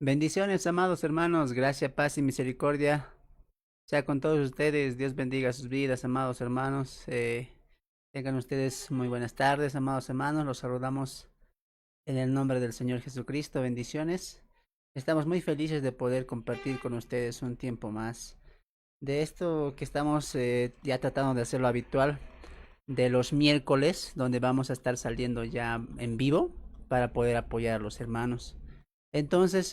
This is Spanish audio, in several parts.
Bendiciones, amados hermanos, gracia, paz y misericordia sea con todos ustedes. Dios bendiga sus vidas, amados hermanos. Tengan ustedes muy buenas tardes, amados hermanos. Los saludamos en el nombre del Señor Jesucristo. Bendiciones. Estamos muy felices de poder compartir con ustedes un tiempo más de esto que estamos ya tratando de hacerlo habitual, de los miércoles, donde vamos a estar saliendo ya en vivo para poder apoyar a los hermanos. Entonces,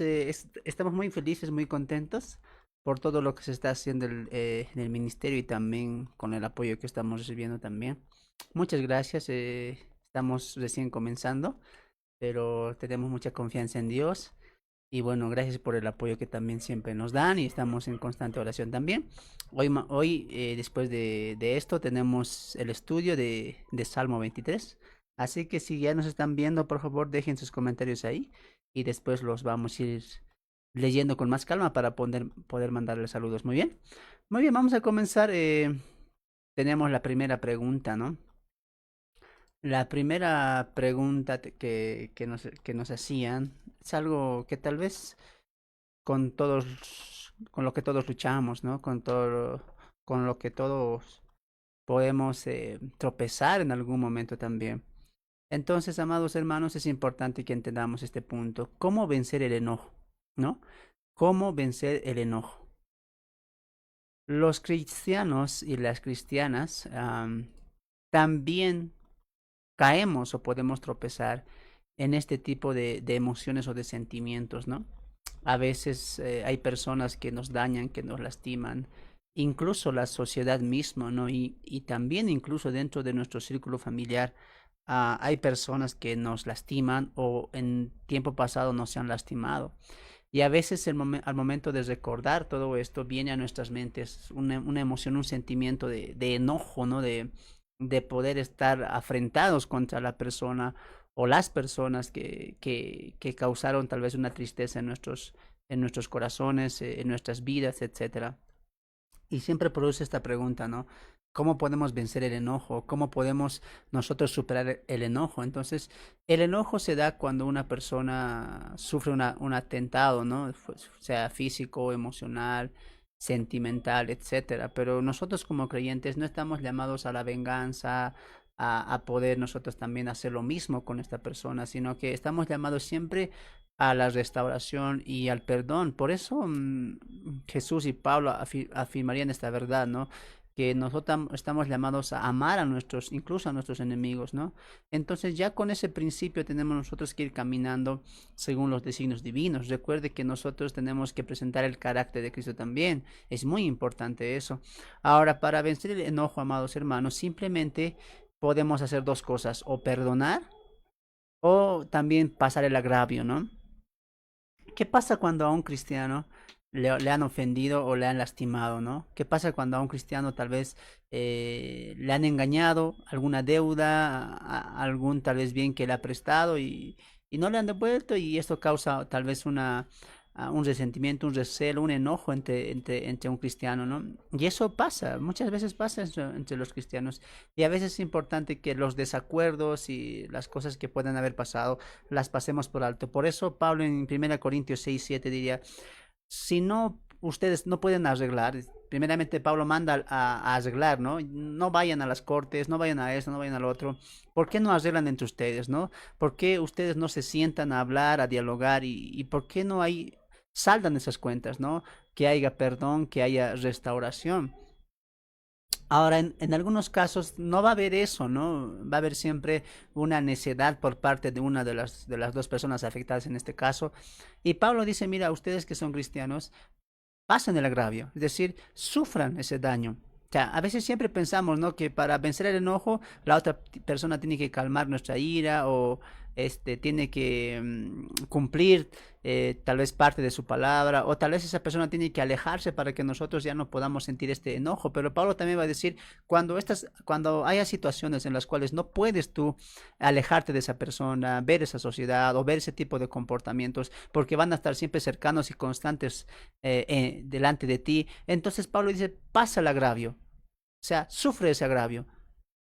estamos muy felices, muy contentos por todo lo que se está haciendo en el ministerio y también con el apoyo que estamos recibiendo también. Muchas gracias. Estamos recién comenzando, pero tenemos mucha confianza en Dios. Y bueno, gracias por el apoyo que también siempre nos dan y estamos en constante oración también. Hoy, después de esto, tenemos el estudio de Salmo 23. Así que si ya nos están viendo, por favor, dejen sus comentarios ahí y después los vamos a ir leyendo con más calma para poder mandarles saludos. Muy bien. Muy bien, vamos a comenzar. Tenemos la primera pregunta, ¿no? La primera pregunta que nos hacían es algo que tal vez con lo que todos luchamos, ¿no? Con lo que todos podemos tropezar en algún momento también. Entonces, amados hermanos, es importante que entendamos este punto. ¿Cómo vencer el enojo? ¿No? ¿Cómo vencer el enojo? Los cristianos y las cristianas también caemos o podemos tropezar en este tipo de emociones o de sentimientos, ¿no? A veces hay personas que nos dañan, que nos lastiman, incluso la sociedad misma, ¿no? Y también incluso dentro de nuestro círculo familiar hay personas que nos lastiman o en tiempo pasado nos han lastimado. Y a veces al momento de recordar todo esto viene a nuestras mentes una emoción, un sentimiento de enojo, ¿no? De poder estar afrentados contra la persona o las personas que causaron tal vez una tristeza en nuestros corazones, en nuestras vidas, etcétera. Y siempre produce esta pregunta, ¿no? ¿Cómo podemos vencer el enojo? ¿Cómo podemos nosotros superar el enojo? Entonces, el enojo se da cuando una persona sufre un atentado, ¿no? Pues, sea físico, emocional, sentimental, etcétera. Pero nosotros como creyentes no estamos llamados a la venganza, a poder nosotros también hacer lo mismo con esta persona, sino que estamos llamados siempre a la restauración y al perdón. Por eso Jesús y Pablo afirmarían esta verdad, ¿no? Que nosotros estamos llamados a amar a nuestros, incluso a nuestros enemigos, ¿no? Entonces ya con ese principio tenemos nosotros que ir caminando según los designios divinos. Recuerde que nosotros tenemos que presentar el carácter de Cristo también. Es muy importante eso. Ahora, para vencer el enojo, amados hermanos, simplemente podemos hacer dos cosas, o perdonar o también pasar el agravio, ¿no? ¿Qué pasa cuando a un cristiano le han ofendido o le han lastimado, ¿no? ¿Qué pasa cuando a un cristiano tal vez le han engañado, alguna deuda, algún tal vez bien que le ha prestado y no le han devuelto y esto causa tal vez un resentimiento, un recelo, un enojo entre un cristiano, ¿no? Y eso pasa, muchas veces pasa entre los cristianos y a veces es importante que los desacuerdos y las cosas que puedan haber pasado las pasemos por alto. Por eso Pablo en 1 Corintios 6:7 diría, si no ustedes no pueden arreglar, primeramente Pablo manda a arreglar, ¿no? No vayan a las cortes, no vayan a eso, no vayan al otro. ¿Por qué no arreglan entre ustedes, no? ¿Por qué ustedes no se sientan a hablar, a dialogar y por qué no hay saldan esas cuentas, ¿no? Que haya perdón, que haya restauración. Ahora, en algunos casos no va a haber eso, ¿no? Va a haber siempre una necedad por parte de una de las dos personas afectadas en este caso. Y Pablo dice, mira, ustedes que son cristianos, pasen el agravio, es decir, sufran ese daño. O sea, a veces siempre pensamos, ¿no? Que para vencer el enojo, la otra persona tiene que calmar nuestra ira o tiene que cumplir tal vez parte de su palabra o tal vez esa persona tiene que alejarse para que nosotros ya no podamos sentir este enojo. Pero Pablo también va a decir, cuando haya situaciones en las cuales no puedes tú alejarte de esa persona, ver esa sociedad o ver ese tipo de comportamientos, porque van a estar siempre cercanos y constantes delante de ti. Entonces Pablo dice, pasa el agravio, o sea, sufre ese agravio,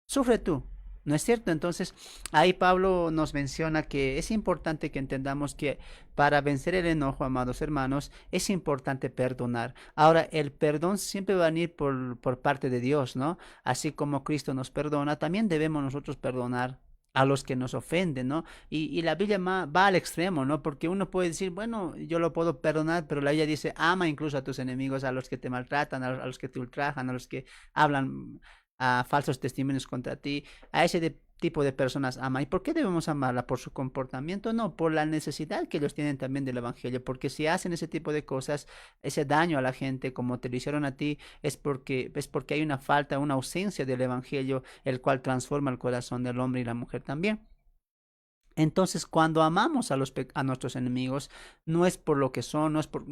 sufre tú. ¿No es cierto? Entonces, ahí Pablo nos menciona que es importante que entendamos que para vencer el enojo, amados hermanos, es importante perdonar. Ahora, el perdón siempre va a venir por parte de Dios, ¿no? Así como Cristo nos perdona, también debemos nosotros perdonar a los que nos ofenden, ¿no? Y la Biblia va al extremo, ¿no? Porque uno puede decir, bueno, yo lo puedo perdonar, pero la Biblia dice, ama incluso a tus enemigos, a los que te maltratan, a los que te ultrajan, a los que hablan a falsos testimonios contra ti, a ese tipo de personas ama. ¿Y por qué debemos amarla? ¿Por su comportamiento? No, por la necesidad que ellos tienen también del Evangelio, porque si hacen ese tipo de cosas, ese daño a la gente, como te lo hicieron a ti, es porque hay una falta, una ausencia del Evangelio, el cual transforma el corazón del hombre y la mujer también. Entonces, cuando amamos a nuestros enemigos, no es por lo que son, no es por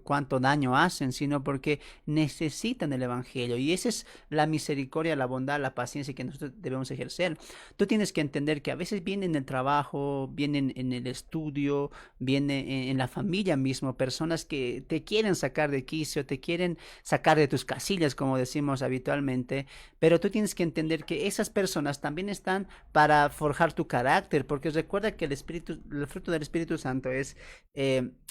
cuánto daño hacen, sino porque necesitan el Evangelio. Y esa es la misericordia, la bondad, la paciencia que nosotros debemos ejercer. Tú tienes que entender que a veces vienen en el trabajo, vienen en el estudio, viene en la familia mismo, personas que te quieren sacar de quicio, te quieren sacar de tus casillas, como decimos habitualmente, pero tú tienes que entender que esas personas también están para forjar tu carácter, porque recuerda que el fruto del Espíritu Santo es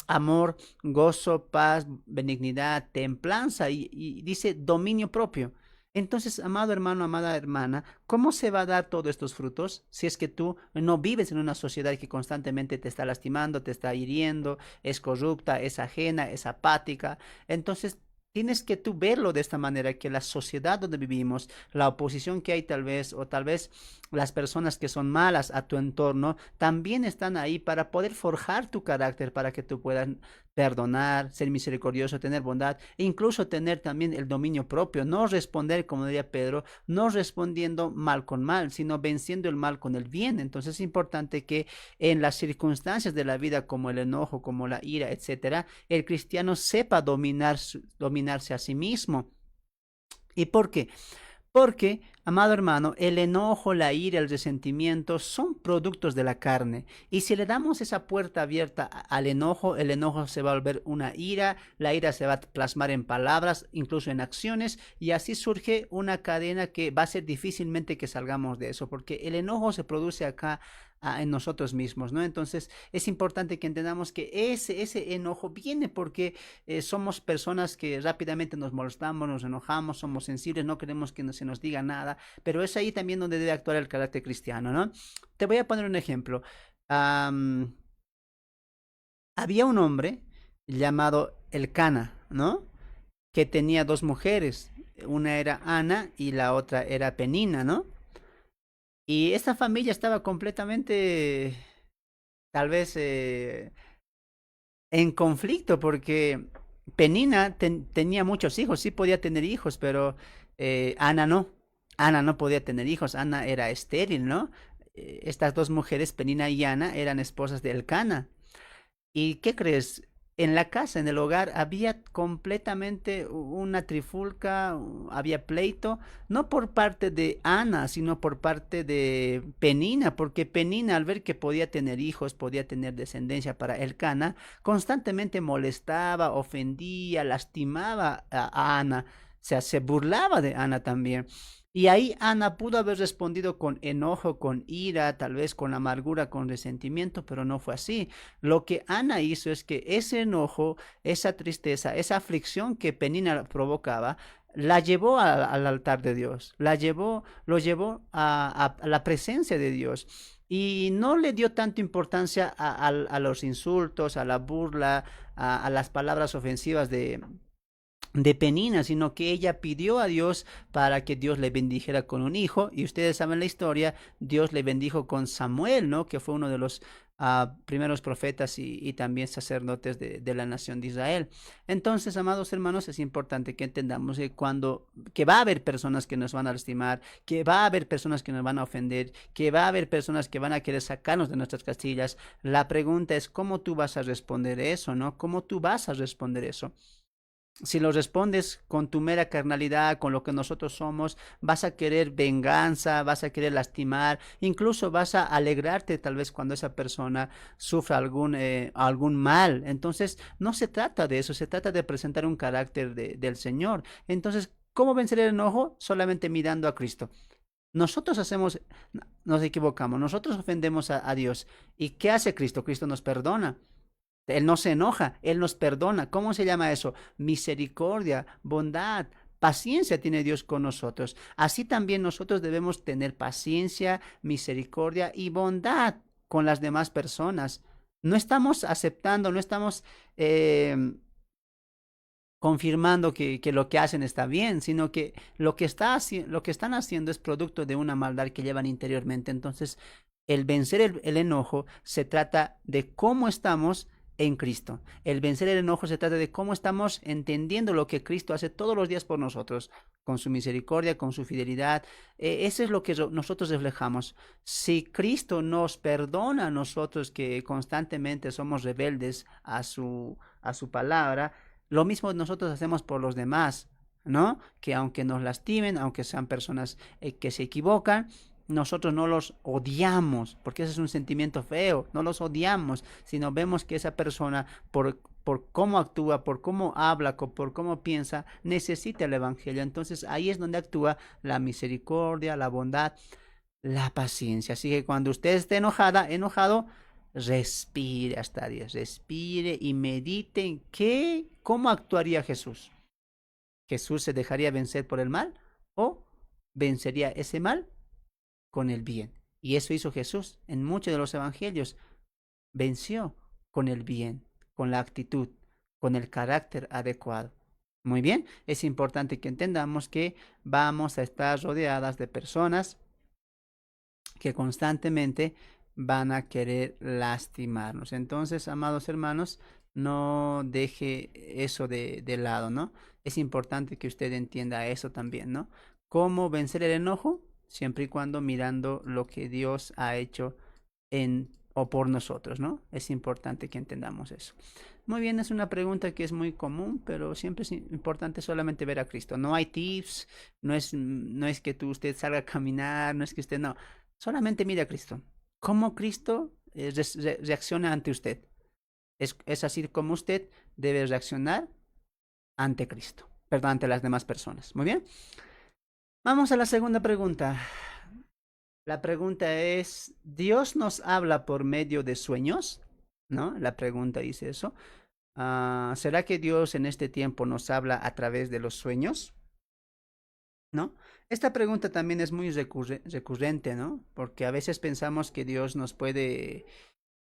amor, gozo, paz, benignidad, templanza y dice dominio propio. Entonces, amado hermano, amada hermana, ¿cómo se va a dar todos estos frutos si es que tú no vives en una sociedad que constantemente te está lastimando, te está hiriendo, es corrupta, es ajena, es apática? Entonces, tienes que tú verlo de esta manera, que la sociedad donde vivimos, la oposición que hay tal vez, o tal vez las personas que son malas a tu entorno, también están ahí para poder forjar tu carácter, para que tú puedas perdonar, ser misericordioso, tener bondad, e incluso tener también el dominio propio, no responder, como diría Pedro, no respondiendo mal con mal, sino venciendo el mal con el bien. Entonces es importante que en las circunstancias de la vida, como el enojo, como la ira, etcétera, el cristiano sepa dominarse a sí mismo. ¿Y por qué? Porque, amado hermano, el enojo, la ira, el resentimiento son productos de la carne. Y si le damos esa puerta abierta al enojo, el enojo se va a volver una ira, la ira se va a plasmar en palabras, incluso en acciones, y así surge una cadena que va a ser difícilmente que salgamos de eso, porque el enojo se produce acá en nosotros mismos, ¿no? Entonces es importante que entendamos que ese enojo viene porque somos personas que rápidamente nos molestamos, nos enojamos, somos sensibles, no queremos que se nos diga nada, pero es ahí también donde debe actuar el carácter cristiano, ¿no? Te voy a poner un ejemplo. Am, Había un hombre llamado Elcana, ¿no? Que tenía dos mujeres, una era Ana y la otra era Penina, ¿no? Y esta familia estaba completamente, tal vez, en conflicto porque Penina tenía muchos hijos, sí podía tener hijos, pero Ana no. Ana no podía tener hijos, Ana era estéril, ¿no? Estas dos mujeres, Penina y Ana, eran esposas de Elcana. ¿Y qué crees? En la casa, en el hogar, había completamente una trifulca, había pleito, no por parte de Ana, sino por parte de Penina, porque Penina, al ver que podía tener hijos, podía tener descendencia para Elcana, constantemente molestaba, ofendía, lastimaba a Ana, o sea, se burlaba de Ana también. Y ahí Ana pudo haber respondido con enojo, con ira, tal vez con amargura, con resentimiento, pero no fue así. Lo que Ana hizo es que ese enojo, esa tristeza, esa aflicción que Penina provocaba, la llevó al altar de Dios, lo llevó a la presencia de Dios. Y no le dio tanta importancia a los insultos, a la burla, a las palabras ofensivas de Penina, sino que ella pidió a Dios para que Dios le bendijera con un hijo, y ustedes saben la historia, Dios le bendijo con Samuel, ¿no? Que fue uno de los primeros profetas y también sacerdotes de la nación de Israel. Entonces, amados hermanos, es importante que entendamos que va a haber personas que nos van a lastimar, que va a haber personas que nos van a ofender, que va a haber personas que van a querer sacarnos de nuestras castillas. La pregunta es cómo tú vas a responder eso, ¿no? ¿Cómo tú vas a responder eso? Si lo respondes con tu mera carnalidad, con lo que nosotros somos, vas a querer venganza, vas a querer lastimar, incluso vas a alegrarte tal vez cuando esa persona sufra algún mal. Entonces, no se trata de eso, se trata de presentar un carácter del Señor. Entonces, ¿cómo vencer el enojo? Solamente mirando a Cristo. Nosotros hacemos, nos equivocamos, nosotros ofendemos a Dios. ¿Y qué hace Cristo? Cristo nos perdona. Él no se enoja, Él nos perdona. ¿Cómo se llama eso? Misericordia, bondad, paciencia tiene Dios con nosotros. Así también nosotros debemos tener paciencia, misericordia y bondad con las demás personas. No estamos aceptando, no estamos confirmando que lo que hacen está bien, sino que lo que están haciendo es producto de una maldad que llevan interiormente. Entonces, el vencer el enojo se trata de cómo estamos en Cristo. El vencer el enojo se trata de cómo estamos entendiendo lo que Cristo hace todos los días por nosotros, con su misericordia, con su fidelidad. Eso es lo que nosotros reflejamos. Si Cristo nos perdona a nosotros que constantemente somos rebeldes a su palabra, lo mismo nosotros hacemos por los demás, ¿no? Que aunque nos lastimen, aunque sean personas que se equivocan, nosotros no los odiamos, porque ese es un sentimiento feo, no los odiamos, sino vemos que esa persona, por cómo actúa, por cómo habla, por cómo piensa, necesita el Evangelio. Entonces ahí es donde actúa la misericordia, la bondad, la paciencia. Así que cuando usted esté enojado, respire hasta 10, respire y medite en cómo actuaría Jesús. ¿Jesús se dejaría vencer por el mal o vencería ese mal con el bien? Y eso hizo Jesús en muchos de los evangelios. Venció con el bien, con la actitud, con el carácter adecuado. Muy bien, es importante que entendamos que vamos a estar rodeadas de personas que constantemente van a querer lastimarnos. Entonces, amados hermanos, no deje eso de lado, ¿no? Es importante que usted entienda eso también, ¿no? ¿Cómo vencer el enojo? Siempre y cuando mirando lo que Dios ha hecho en o por nosotros, ¿no? Es importante que entendamos eso. Muy bien, es una pregunta que es muy común, pero siempre es importante solamente ver a Cristo. No hay tips, no es que usted salga a caminar, no es que usted no. Solamente mire a Cristo. ¿Cómo Cristo reacciona ante usted? Es así como usted debe reaccionar ante Cristo, perdón, ante las demás personas. Muy bien. Vamos a la segunda pregunta. La pregunta es, ¿Dios nos habla por medio de sueños? ¿No? La pregunta dice eso. ¿Será que Dios en este tiempo nos habla a través de los sueños? ¿No? Esta pregunta también es muy recurrente, ¿no? Porque a veces pensamos que Dios nos puede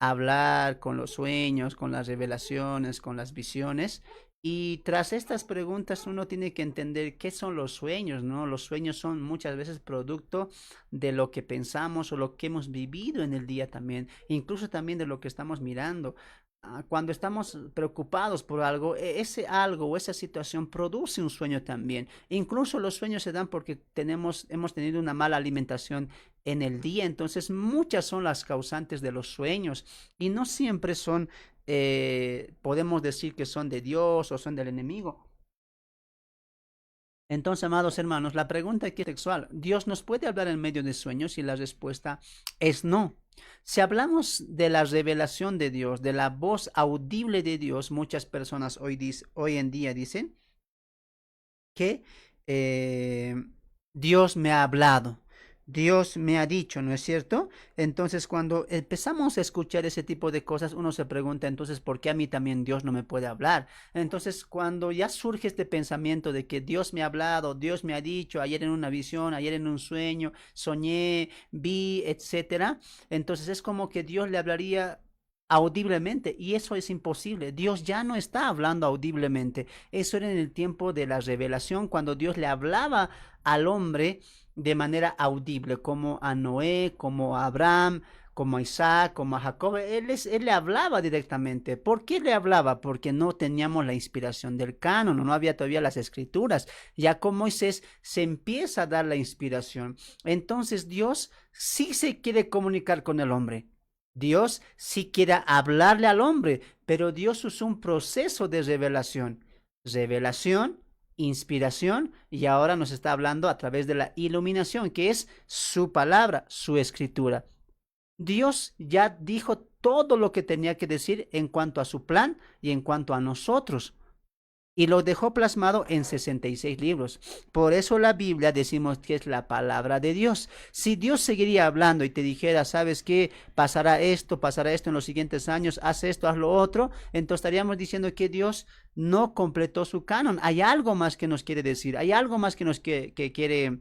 hablar con los sueños, con las revelaciones, con las visiones. Y tras estas preguntas uno tiene que entender qué son los sueños, ¿no? Los sueños son muchas veces producto de lo que pensamos o lo que hemos vivido en el día también, incluso también de lo que estamos mirando. Cuando estamos preocupados por algo, ese algo o esa situación produce un sueño también. Incluso los sueños se dan porque hemos tenido una mala alimentación en el día. Entonces, muchas son las causantes de los sueños y no siempre son, podemos decir que son de Dios o son del enemigo. Entonces, amados hermanos, la pregunta aquí es sexual. ¿Dios nos puede hablar en medio de sueños? Y la respuesta es no. Si hablamos de la revelación de Dios, de la voz audible de Dios, muchas personas hoy en día dicen que eh, Dios me ha hablado, Dios me ha dicho, ¿no es cierto? Entonces, cuando empezamos a escuchar ese tipo de cosas, uno se pregunta, entonces, ¿por qué a mí también Dios no me puede hablar? Entonces, cuando ya surge este pensamiento de que Dios me ha hablado, Dios me ha dicho, ayer en una visión, ayer en un sueño, soñé, vi, etcétera, entonces es como que Dios le hablaría audiblemente y eso es imposible. Dios ya no está hablando audiblemente. Eso era en el tiempo de la revelación, cuando Dios le hablaba al hombre de manera audible, como a Noé, como a Abraham, como a Isaac, como a Jacob. Él le hablaba directamente. ¿Por qué le hablaba? Porque no teníamos la inspiración del canon, no había todavía las escrituras. Ya con Moisés se empieza a dar la inspiración. Entonces Dios sí se quiere comunicar con el hombre. Dios sí quiere hablarle al hombre, pero Dios usó un proceso de revelación. Revelación, inspiración, y ahora nos está hablando a través de la iluminación, que es su palabra, su escritura. Dios ya dijo todo lo que tenía que decir en cuanto a su plan y en cuanto a nosotros. y lo dejó plasmado en 66 libros. Por eso la Biblia decimos que es la palabra de Dios. Si Dios seguiría hablando y te dijera, ¿sabes qué? Pasará esto en los siguientes años, haz esto, haz lo otro, entonces estaríamos diciendo que Dios no completó su canon. Hay algo más que nos quiere decir, hay algo más que quiere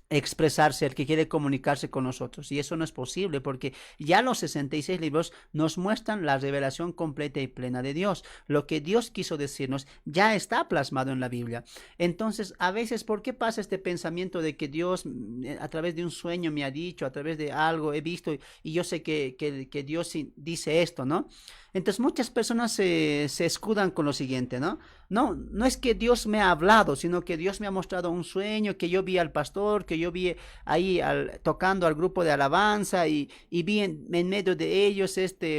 expresarse, el que quiere comunicarse con nosotros. Y eso no es posible porque ya los 66 libros nos muestran la revelación completa y plena de Dios. Lo que Dios quiso decirnos ya está plasmado en la Biblia. Entonces, a veces, ¿por qué pasa este pensamiento de que Dios a través de un sueño me ha dicho, a través de algo he visto y yo sé que Dios dice esto, ¿no? Entonces muchas personas se escudan con lo siguiente, ¿no? No, no es que Dios me ha hablado, sino que Dios me ha mostrado un sueño, que yo vi al pastor, que yo vi ahí tocando al grupo de alabanza y vi en medio de ellos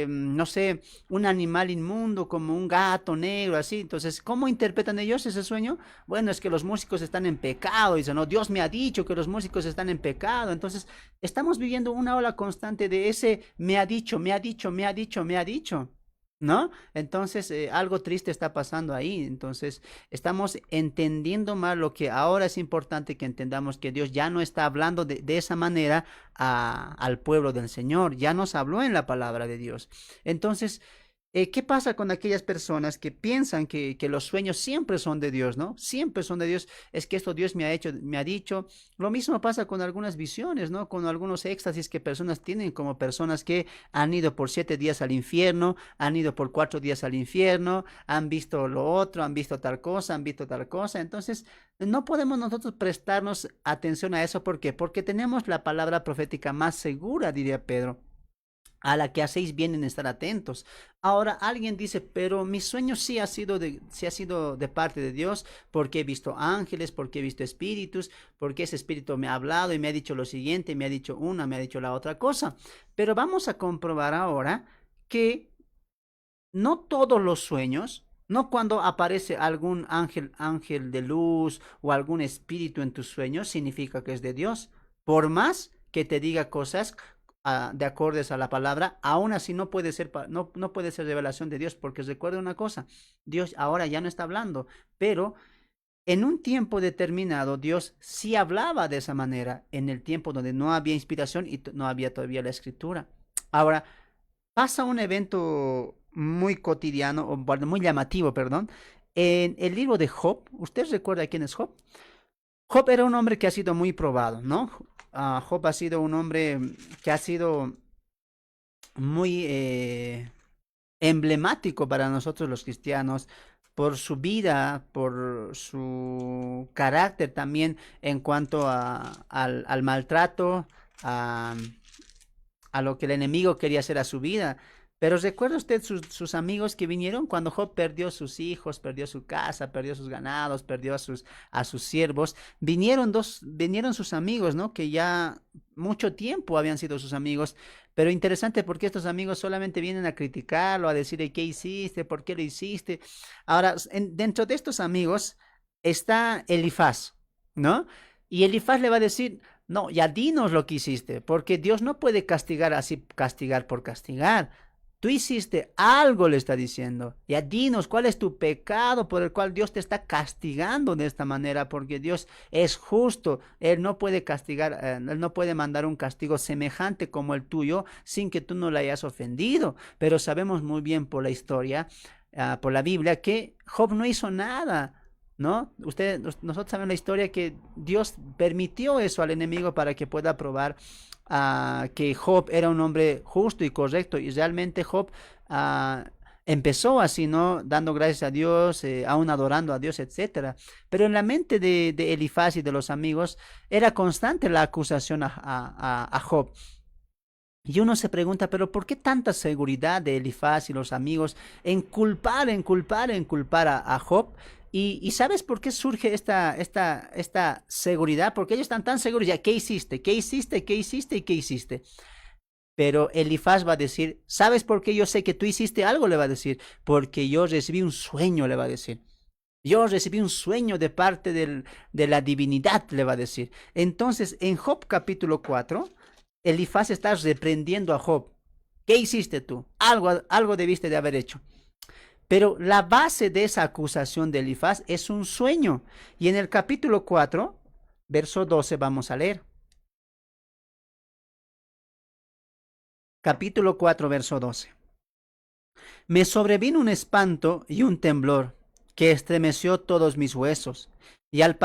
no sé, un animal inmundo como un gato negro, así. Entonces, ¿cómo interpretan ellos ese sueño? Bueno, es que los músicos están en pecado, dicen, no, Dios me ha dicho que los músicos están en pecado. Entonces, estamos viviendo una ola constante de ese me ha dicho, me ha dicho, me ha dicho, me ha dicho. ¿No? Entonces, algo triste está pasando ahí. Entonces, estamos entendiendo mal lo que ahora es importante que entendamos que Dios ya no está hablando de esa manera al pueblo del Señor. Ya nos habló en la palabra de Dios. Entonces, ¿qué pasa con aquellas personas que piensan que los sueños siempre son de Dios, ¿no? Siempre son de Dios. Es que esto Dios me ha hecho, me ha dicho. Lo mismo pasa con algunas visiones, ¿no? Con algunos éxtasis que personas tienen, como personas que han ido por 7 días al infierno, han ido por 4 días al infierno, han visto lo otro, han visto tal cosa, han visto tal cosa. Entonces, no podemos nosotros prestarnos atención a eso. ¿Por qué? Porque tenemos la palabra profética más segura, diría Pedro, a la que hacéis bien en estar atentos. Ahora alguien dice, pero mi sueño sí ha sido de parte de Dios, porque he visto ángeles, porque he visto espíritus, porque ese espíritu me ha hablado y me ha dicho lo siguiente, me ha dicho una, me ha dicho la otra cosa. Pero vamos a comprobar ahora que no todos los sueños, no cuando aparece algún ángel de luz o algún espíritu en tus sueños, significa que es de Dios. Por más que te diga cosas de acordes a la palabra, aún así no puede ser revelación de Dios, porque recuerda una cosa, Dios ahora ya no está hablando, pero en un tiempo determinado Dios sí hablaba de esa manera, en el tiempo donde no había inspiración y no había todavía la escritura. Ahora, pasa un evento muy cotidiano, o bueno, muy llamativo, perdón, en el libro de Job. ¿Usted recuerda quién es Job? Job era un hombre que ha sido muy probado, ¿no? Job ha sido un hombre que ha sido muy emblemático para nosotros los cristianos por su vida, por su carácter también en cuanto al maltrato, a, a lo que el enemigo quería hacer a su vida. Pero recuerda usted sus amigos que vinieron cuando Job perdió sus hijos, perdió su casa, perdió sus ganados, perdió a sus siervos. Vinieron sus amigos, ¿no? Que ya mucho tiempo habían sido sus amigos. Pero interesante porque estos amigos solamente vienen a criticarlo, a decirle qué hiciste, por qué lo hiciste. Ahora, dentro de estos amigos está Elifaz, ¿no? Y Elifaz le va a decir, no, ya dinos lo que hiciste, porque Dios no puede castigar así, castigar por castigar. Tú hiciste algo, le está diciendo. Ya dinos cuál es tu pecado por el cual Dios te está castigando de esta manera, porque Dios es justo. Él no puede castigar, Él no puede mandar un castigo semejante como el tuyo sin que tú no le hayas ofendido. Pero sabemos muy bien por la historia, por la Biblia, que Job no hizo nada. ¿No? Nosotros sabemos la historia que Dios permitió eso al enemigo para que pueda probar que Job era un hombre justo y correcto, y realmente Job empezó así, ¿no? Dando gracias a Dios, aún adorando a Dios, etcétera. Pero en la mente de Elifaz y de los amigos era constante la acusación a Job. Y uno se pregunta, pero ¿por qué tanta seguridad de Elifaz y los amigos en culpar, a Job? Y ¿sabes por qué surge esta seguridad? Porque ellos están tan seguros, ya, ¿qué hiciste? ¿Qué hiciste? ¿Qué hiciste? ¿Y qué hiciste? Pero Elifaz va a decir, ¿sabes por qué yo sé que tú hiciste algo? Le va a decir, porque yo recibí un sueño, le va a decir. Yo recibí un sueño de parte de la divinidad, le va a decir. Entonces, en Job capítulo 4, Elifaz está reprendiendo a Job. ¿Qué hiciste tú? Algo debiste de haber hecho. Pero la base de esa acusación de Elifaz es un sueño. Y en el capítulo 4, verso 12, vamos a leer. Capítulo 4, verso 12. Me sobrevino un espanto y un temblor que estremeció todos mis huesos. Y al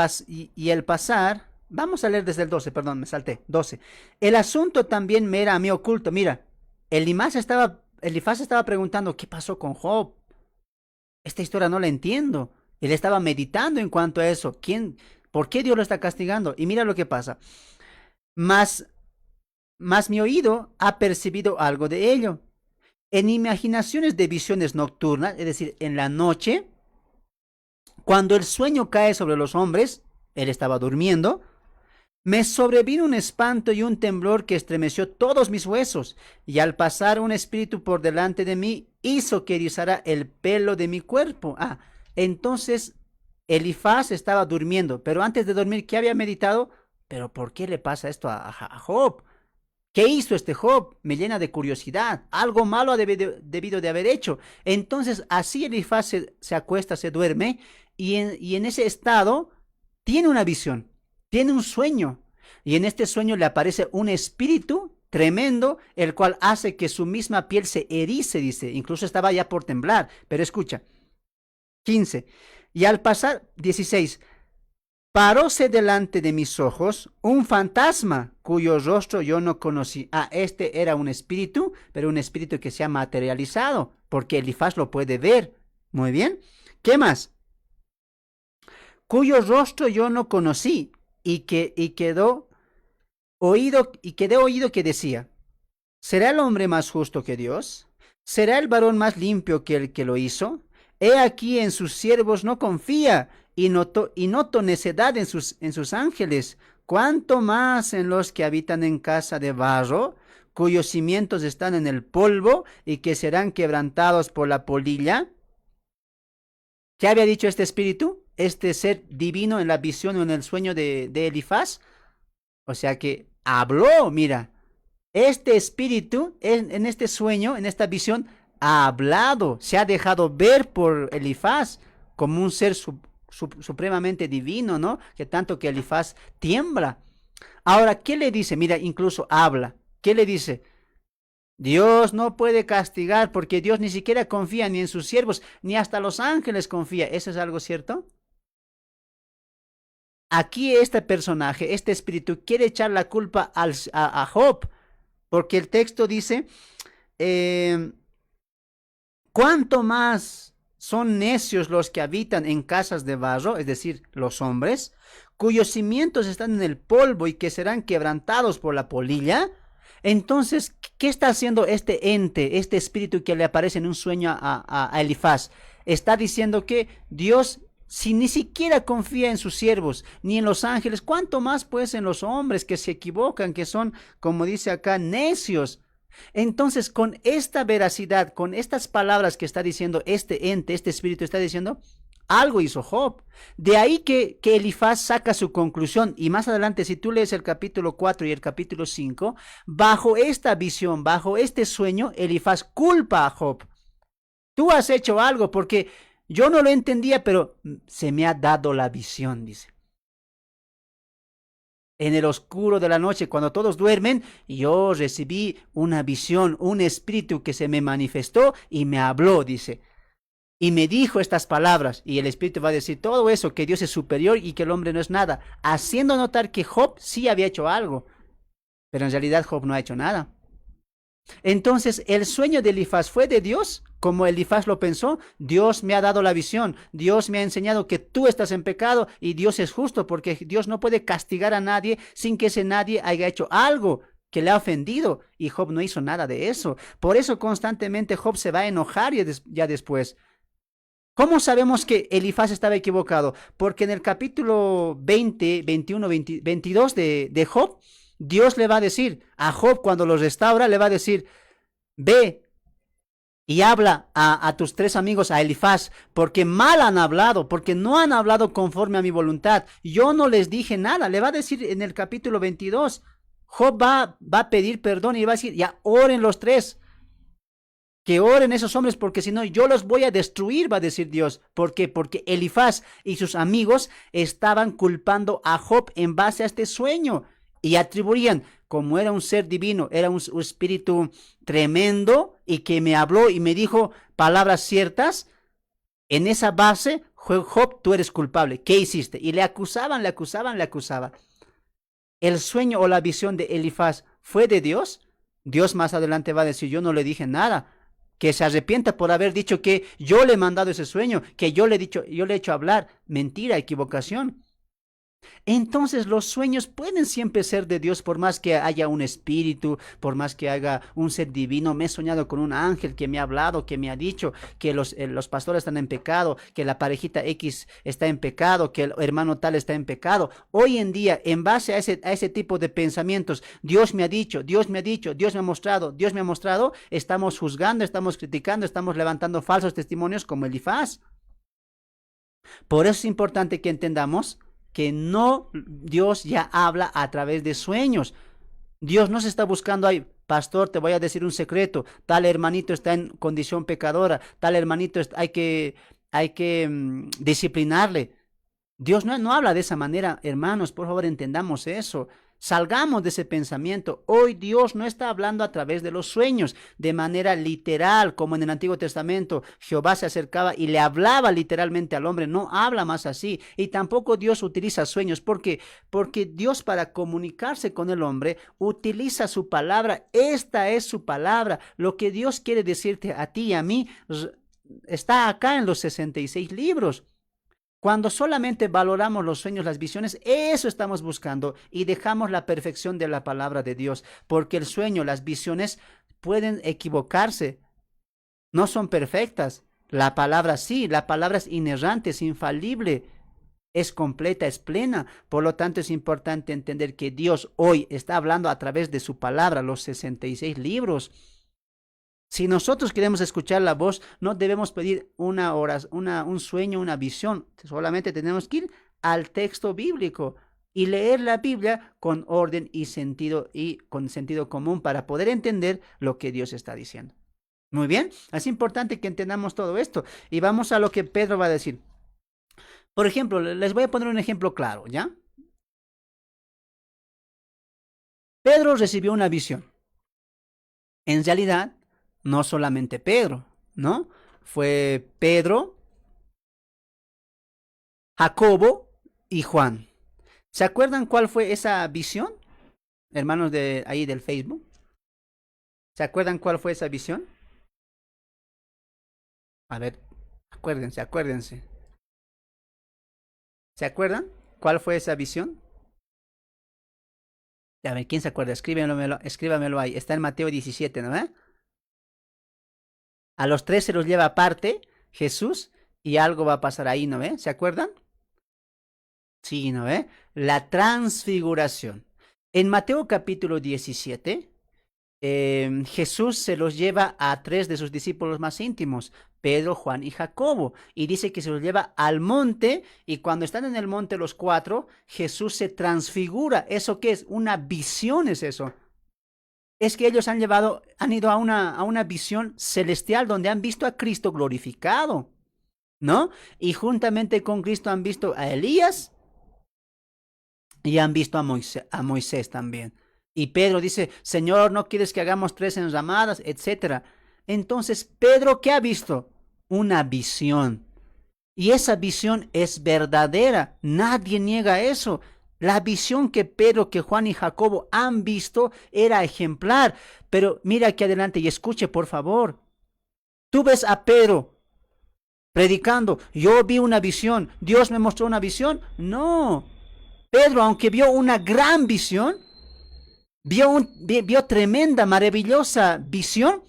pasar, vamos a leer desde el 12, perdón, me salté, 12. El asunto también me era a mí oculto. Mira, Elifaz estaba preguntando, ¿qué pasó con Job? Esta historia no la entiendo. Él estaba meditando en cuanto a eso. ¿Por qué Dios lo está castigando? Y mira lo que pasa. Más, más mi oído ha percibido algo de ello. En imaginaciones de visiones nocturnas, es decir, en la noche, cuando el sueño cae sobre los hombres, él estaba durmiendo, me sobrevino un espanto y un temblor que estremeció todos mis huesos, y al pasar un espíritu por delante de mí, hizo que erizara el pelo de mi cuerpo. Entonces Elifaz estaba durmiendo, pero antes de dormir, ¿qué había meditado? Pero ¿por qué le pasa esto a Job? ¿Qué hizo este Job? Me llena de curiosidad. Algo malo ha debido de haber hecho. Entonces, así Elifaz se acuesta, se duerme, y en ese estado tiene una visión, tiene un sueño. Y en este sueño le aparece un espíritu tremendo, el cual hace que su misma piel se erice, dice. Incluso estaba ya por temblar. Pero escucha, 15. Y al pasar, 16. Paróse delante de mis ojos un fantasma cuyo rostro yo no conocí. Este era un espíritu, pero un espíritu que se ha materializado, porque Elifaz lo puede ver. Muy bien. ¿Qué más? Cuyo rostro yo no conocí y quedé oído que decía: ¿será el hombre más justo que Dios? ¿Será el varón más limpio que el que lo hizo? He aquí en sus siervos no confía, y noto necedad en sus ángeles, cuanto más en los que habitan en casa de barro, cuyos cimientos están en el polvo y que serán quebrantados por la polilla. ¿Qué había dicho este espíritu? Este ser divino en la visión o en el sueño de Elifaz. O sea que habló, mira. Este espíritu en este sueño, en esta visión, ha hablado, se ha dejado ver por Elifaz como un ser supremamente divino, ¿no? Que tanto que Elifaz tiembla. Ahora, ¿qué le dice? Mira, incluso habla. ¿Qué le dice? Dios no puede castigar porque Dios ni siquiera confía ni en sus siervos, ni hasta los ángeles confía. ¿Eso es algo cierto? Aquí este personaje, este espíritu, quiere echar la culpa a Job, porque el texto dice, eh, ¿cuánto más son necios los que habitan en casas de barro, es decir, los hombres, cuyos cimientos están en el polvo y que serán quebrantados por la polilla? Entonces, ¿qué está haciendo este ente, este espíritu que le aparece en un sueño a Elifaz? Está diciendo que Dios, si ni siquiera confía en sus siervos, ni en los ángeles, ¿cuánto más pues en los hombres que se equivocan, que son, como dice acá, necios? Entonces, con esta veracidad, con estas palabras que está diciendo este ente, este espíritu está diciendo, algo hizo Job. De ahí que Elifaz saca su conclusión. Y más adelante, si tú lees el capítulo 4 y el capítulo 5, bajo esta visión, bajo este sueño, Elifaz culpa a Job. Tú has hecho algo porque yo no lo entendía, pero se me ha dado la visión, dice. En el oscuro de la noche, cuando todos duermen, yo recibí una visión, un espíritu que se me manifestó y me habló, dice. Y me dijo estas palabras, y el espíritu va a decir todo eso, que Dios es superior y que el hombre no es nada, haciendo notar que Job sí había hecho algo, pero en realidad Job no ha hecho nada. Entonces, el sueño de Elifaz fue de Dios, como Elifaz lo pensó. Dios me ha dado la visión, Dios me ha enseñado que tú estás en pecado y Dios es justo, porque Dios no puede castigar a nadie sin que ese nadie haya hecho algo que le ha ofendido, y Job no hizo nada de eso. Por eso constantemente Job se va a enojar ya después. ¿Cómo sabemos que Elifaz estaba equivocado? Porque en el capítulo 20, 21, 22 de Job, Dios le va a decir a Job, cuando lo restaura, le va a decir: ve y habla a tus tres amigos, a Elifaz, porque mal han hablado, porque no han hablado conforme a mi voluntad. Yo no les dije nada. Le va a decir en el capítulo 22. Job va a pedir perdón y va a decir: ya oren los tres. Que oren esos hombres porque si no yo los voy a destruir, va a decir Dios. ¿Por qué? Porque Elifaz y sus amigos estaban culpando a Job en base a este sueño y atribuían, como era un ser divino, era un espíritu tremendo y que me habló y me dijo palabras ciertas, en esa base, Job, tú eres culpable. ¿Qué hiciste? Y le acusaban, le acusaban, le acusaban. ¿El sueño o la visión de Elifaz fue de Dios? Dios más adelante va a decir, yo no le dije nada. Que se arrepienta por haber dicho que yo le he mandado ese sueño, que yo le he hecho hablar. Mentira, equivocación. Entonces los sueños pueden siempre ser de Dios, por más que haya un espíritu, por más que haya un ser divino. Me he soñado con un ángel que me ha hablado, que me ha dicho que los pastores están en pecado, que la parejita X está en pecado, que el hermano tal está en pecado. Hoy en día, en base a ese tipo de pensamientos, Dios me ha dicho, Dios me ha dicho, Dios me ha mostrado, Dios me ha mostrado, estamos juzgando, estamos criticando, estamos levantando falsos testimonios como Elifaz. Por eso es importante que entendamos que no, Dios ya habla a través de sueños. Dios no se está buscando ahí, pastor, te voy a decir un secreto, tal hermanito está en condición pecadora, tal hermanito hay que disciplinarle. Dios no habla de esa manera, hermanos, por favor entendamos eso. Salgamos de ese pensamiento. Hoy Dios no está hablando a través de los sueños, de manera literal, como en el Antiguo Testamento. Jehová se acercaba y le hablaba literalmente al hombre. No habla más así. Y tampoco Dios utiliza sueños. ¿Por qué? Porque Dios, para comunicarse con el hombre, utiliza su palabra. Esta es su palabra. Lo que Dios quiere decirte a ti y a mí está acá en los 66 libros. Cuando solamente valoramos los sueños, las visiones, eso estamos buscando y dejamos la perfección de la palabra de Dios, porque el sueño, las visiones pueden equivocarse, no son perfectas. La palabra sí, la palabra es inerrante, es infalible, es completa, es plena. Por lo tanto, es importante entender que Dios hoy está hablando a través de su palabra, los 66 libros. Si nosotros queremos escuchar la voz, no debemos pedir un sueño, una visión. Solamente tenemos que ir al texto bíblico y leer la Biblia con orden y con sentido común para poder entender lo que Dios está diciendo. Muy bien, es importante que entendamos todo esto. Y vamos a lo que Pedro va a decir. Por ejemplo, les voy a poner un ejemplo claro, ¿ya? Pedro recibió una visión. En realidad, no solamente Pedro, ¿no? Fue Pedro, Jacobo y Juan. ¿Se acuerdan cuál fue esa visión? Hermanos de ahí del Facebook. ¿Se acuerdan cuál fue esa visión? A ver, acuérdense, acuérdense. ¿Se acuerdan cuál fue esa visión? A ver, ¿quién se acuerda? Escríbamelo ahí. Está en Mateo 17, ¿no? A los tres se los lleva aparte Jesús y algo va a pasar ahí, ¿no ve? ¿Se acuerdan? Sí, ¿no ve? La transfiguración. En Mateo capítulo 17, Jesús se los lleva a tres de sus discípulos más íntimos, Pedro, Juan y Jacobo, y dice que se los lleva al monte, y cuando están en el monte los cuatro, Jesús se transfigura. ¿Eso qué es? Una visión es eso. Es que ellos han ido a una visión celestial donde han visto a Cristo glorificado, ¿no? Y juntamente con Cristo han visto a Elías y han visto a Moisés también. Y Pedro dice, Señor, ¿no quieres que hagamos tres enramadas, etcétera? Entonces, Pedro, ¿qué ha visto? Una visión. Y esa visión es verdadera. Nadie niega eso. La visión que Pedro, que Juan y Jacobo han visto era ejemplar. Pero mira aquí adelante y escuche, por favor. Tú ves a Pedro predicando. Yo vi una visión. Dios me mostró una visión. No. Pedro, aunque vio una gran visión, vio tremenda, maravillosa visión,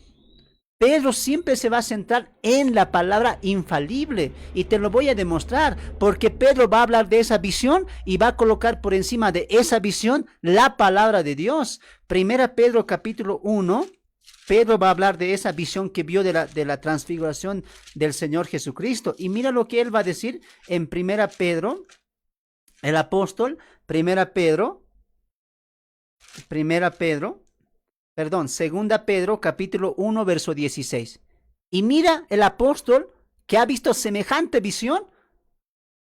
Pedro siempre se va a centrar en la palabra infalible y te lo voy a demostrar porque Pedro va a hablar de esa visión y va a colocar por encima de esa visión la palabra de Dios. Primera Pedro capítulo 1, Pedro va a hablar de esa visión que vio de la transfiguración del Señor Jesucristo y mira lo que él va a decir en Primera Pedro, el apóstol, Segunda Pedro, capítulo 1, verso 16. Y mira el apóstol que ha visto semejante visión,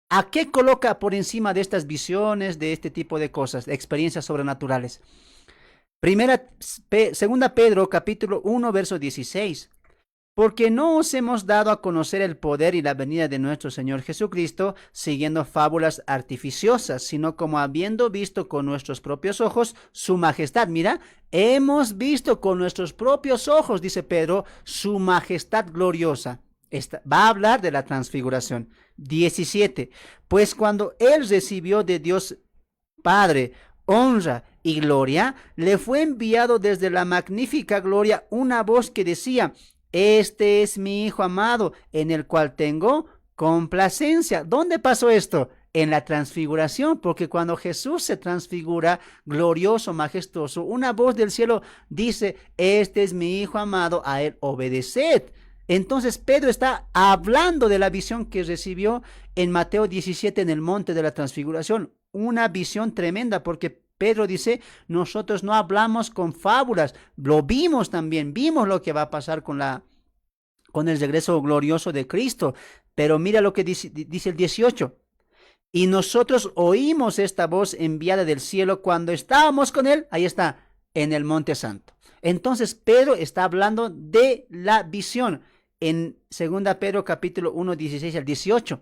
¿a qué coloca por encima de estas visiones, de este tipo de cosas, de experiencias sobrenaturales? Segunda Pedro, capítulo 1, verso 16. Porque no os hemos dado a conocer el poder y la venida de nuestro Señor Jesucristo siguiendo fábulas artificiosas, sino como habiendo visto con nuestros propios ojos su majestad. Mira, hemos visto con nuestros propios ojos, dice Pedro, su majestad gloriosa. Va a hablar de la transfiguración. 17. Pues cuando él recibió de Dios Padre honra y gloria, le fue enviado desde la magnífica gloria una voz que decía: este es mi Hijo amado, en el cual tengo complacencia. ¿Dónde pasó esto? En la transfiguración, porque cuando Jesús se transfigura, glorioso, majestuoso, una voz del cielo dice: este es mi Hijo amado, a él obedeced. Entonces Pedro está hablando de la visión que recibió en Mateo 17 en el monte de la transfiguración. Una visión tremenda, porque Pedro dice: nosotros no hablamos con fábulas, lo vimos también, vimos lo que va a pasar con el regreso glorioso de Cristo. Pero mira lo que dice el 18. Y nosotros oímos esta voz enviada del cielo cuando estábamos con él, ahí está, en el monte santo. Entonces Pedro está hablando de la visión en 2 Pedro capítulo 1, 16 al 18.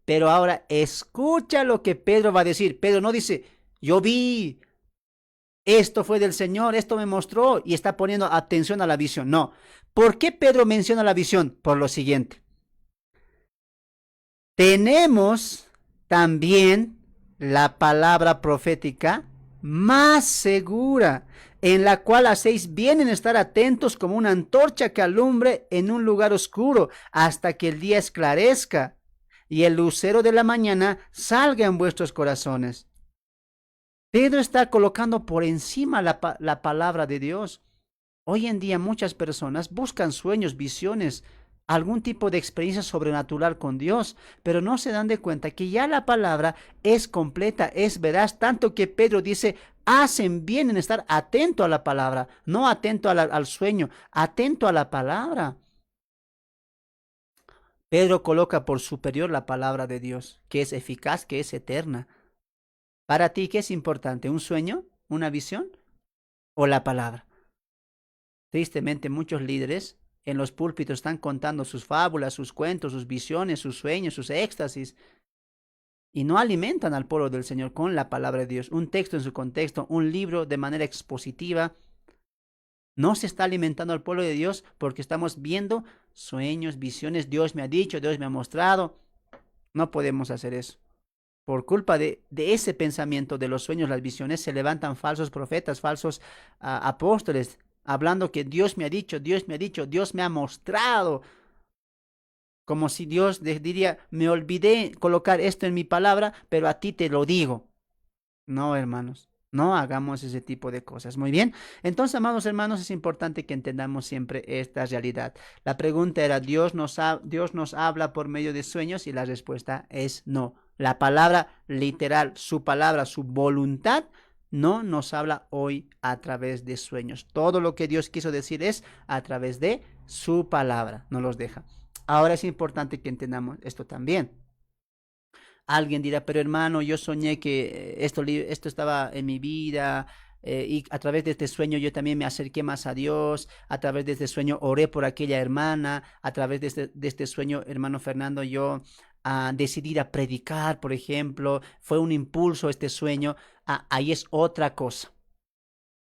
Pero ahora escucha lo que Pedro va a decir. Pedro no dice: yo vi, esto fue del Señor, esto me mostró, y está poniendo atención a la visión. No. ¿Por qué Pedro menciona la visión? Por lo siguiente. Tenemos también la palabra profética más segura, en la cual hacéis bien en estar atentos como una antorcha que alumbre en un lugar oscuro hasta que el día esclarezca y el lucero de la mañana salga en vuestros corazones. Pedro está colocando por encima la palabra de Dios. Hoy en día muchas personas buscan sueños, visiones, algún tipo de experiencia sobrenatural con Dios, pero no se dan de cuenta que ya la palabra es completa, es veraz, tanto que Pedro dice: hacen bien en estar atento a la palabra, no atento al sueño, atento a la palabra. Pedro coloca por superior la palabra de Dios, que es eficaz, que es eterna. Para ti, ¿qué es importante? ¿Un sueño? ¿Una visión? ¿O la palabra? Tristemente, muchos líderes en los púlpitos están contando sus fábulas, sus cuentos, sus visiones, sus sueños, sus éxtasis, y no alimentan al pueblo del Señor con la palabra de Dios. Un texto en su contexto, un libro de manera expositiva. No se está alimentando al pueblo de Dios porque estamos viendo sueños, visiones. Dios me ha dicho, Dios me ha mostrado. No podemos hacer eso. Por culpa de ese pensamiento de los sueños, las visiones, se levantan falsos profetas, falsos apóstoles, hablando que Dios me ha dicho, Dios me ha dicho, Dios me ha mostrado. Como si Dios diría: me olvidé colocar esto en mi palabra, pero a ti te lo digo. No, hermanos, no hagamos ese tipo de cosas. Muy bien. Entonces, amados hermanos, es importante que entendamos siempre esta realidad. La pregunta era: ¿Dios nos habla por medio de sueños? Y la respuesta es no. La palabra literal, su palabra, su voluntad, no nos habla hoy a través de sueños. Todo lo que Dios quiso decir es a través de su palabra. No los deja. Ahora es importante que entendamos esto también. Alguien dirá: pero hermano, yo soñé que esto estaba en mi vida, y a través de este sueño yo también me acerqué más a Dios, a través de este sueño oré por aquella hermana, a través de este sueño, hermano Fernando, yo decidí a predicar, por ejemplo, fue un impulso este sueño. Ahí es otra cosa.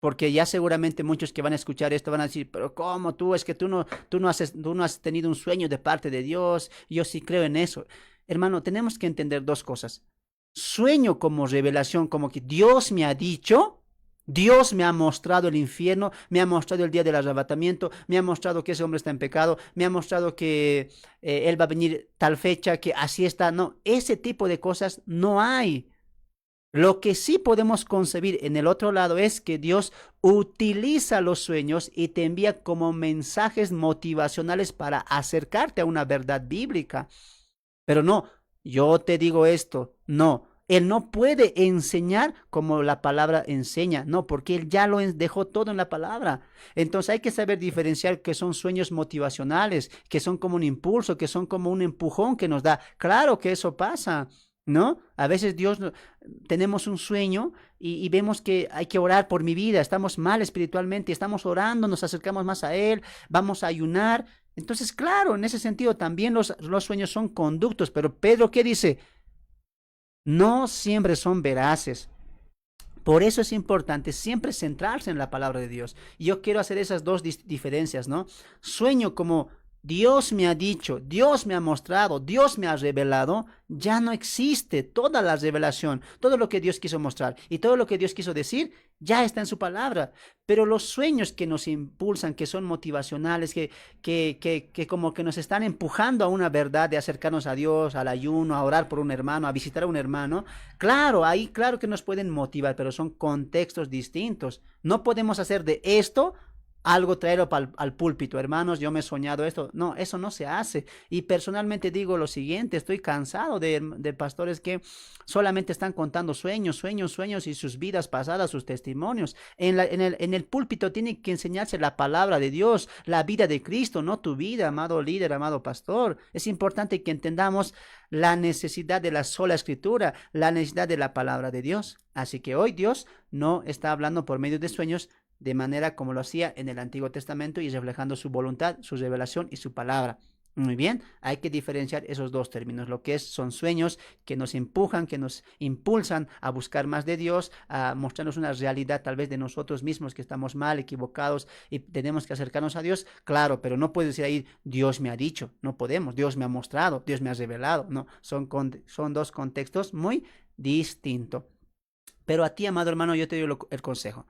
Porque ya seguramente muchos que van a escuchar esto van a decir: pero ¿cómo tú? Es que tú no has tenido un sueño de parte de Dios. Yo sí creo en eso. Hermano, tenemos que entender dos cosas. Sueño como revelación, como que Dios me ha dicho, Dios me ha mostrado el infierno, me ha mostrado el día del arrebatamiento, me ha mostrado que ese hombre está en pecado, me ha mostrado que él va a venir tal fecha, que así está. No, ese tipo de cosas no hay. Lo que sí podemos concebir en el otro lado es que Dios utiliza los sueños y te envía como mensajes motivacionales para acercarte a una verdad bíblica. Pero no, yo te digo esto, no, Él no puede enseñar como la palabra enseña, no, porque Él ya lo dejó todo en la palabra. Entonces hay que saber diferenciar que son sueños motivacionales, que son como un impulso, que son como un empujón que nos da. Claro que eso pasa, ¿no? A veces tenemos un sueño y vemos que hay que orar por mi vida, estamos mal espiritualmente, estamos orando, nos acercamos más a Él, vamos a ayunar. Entonces, claro, en ese sentido también los sueños son conductos, pero Pedro, ¿qué dice? No siempre son veraces. Por eso es importante siempre centrarse en la palabra de Dios. Y yo quiero hacer esas dos diferencias, ¿no? Sueño como Dios me ha dicho, Dios me ha mostrado, Dios me ha revelado, ya no existe toda la revelación, todo lo que Dios quiso mostrar y todo lo que Dios quiso decir, ya está en su palabra. Pero los sueños que nos impulsan, que son motivacionales, que como que nos están empujando a una verdad de acercarnos a Dios, al ayuno, a orar por un hermano, a visitar a un hermano, claro, ahí claro que nos pueden motivar, pero son contextos distintos. No podemos hacer de esto algo traerlo al púlpito, hermanos, yo me he soñado esto. No, eso no se hace. Y personalmente digo lo siguiente, estoy cansado de pastores que solamente están contando sueños y sus vidas pasadas, sus testimonios. En el púlpito tiene que enseñarse la palabra de Dios, la vida de Cristo, no tu vida, amado líder, amado pastor. Es importante que entendamos la necesidad de la sola escritura, la necesidad de la palabra de Dios. Así que hoy Dios no está hablando por medio de sueños, de manera como lo hacía en el Antiguo Testamento y reflejando su voluntad, su revelación y su palabra. Muy bien, hay que diferenciar esos dos términos, lo que son sueños que nos empujan, que nos impulsan a buscar más de Dios, a mostrarnos una realidad tal vez de nosotros mismos que estamos mal, equivocados y tenemos que acercarnos a Dios, claro, pero no puede decir ahí, Dios me ha dicho, no podemos, Dios me ha mostrado, Dios me ha revelado, no, son dos contextos muy distintos. Pero a ti, amado hermano, yo te doy el consejo.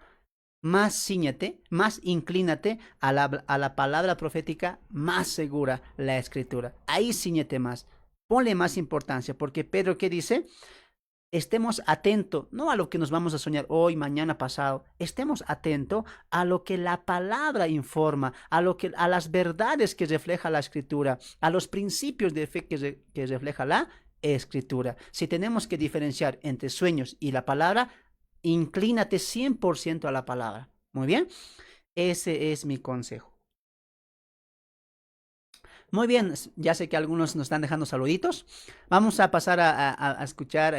Más ciñete, más inclínate a la palabra profética, más segura la escritura. Ahí ciñete más, ponle más importancia, porque Pedro, ¿qué dice? Estemos atentos, no a lo que nos vamos a soñar hoy, mañana, pasado, estemos atentos a lo que la palabra informa, a las verdades que refleja la escritura, a los principios de fe que refleja la escritura. Si tenemos que diferenciar entre sueños y la palabra, inclínate 100% a la palabra. Muy bien, ese es mi consejo. Muy bien, ya sé que algunos nos están dejando saluditos. Vamos a pasar a escuchar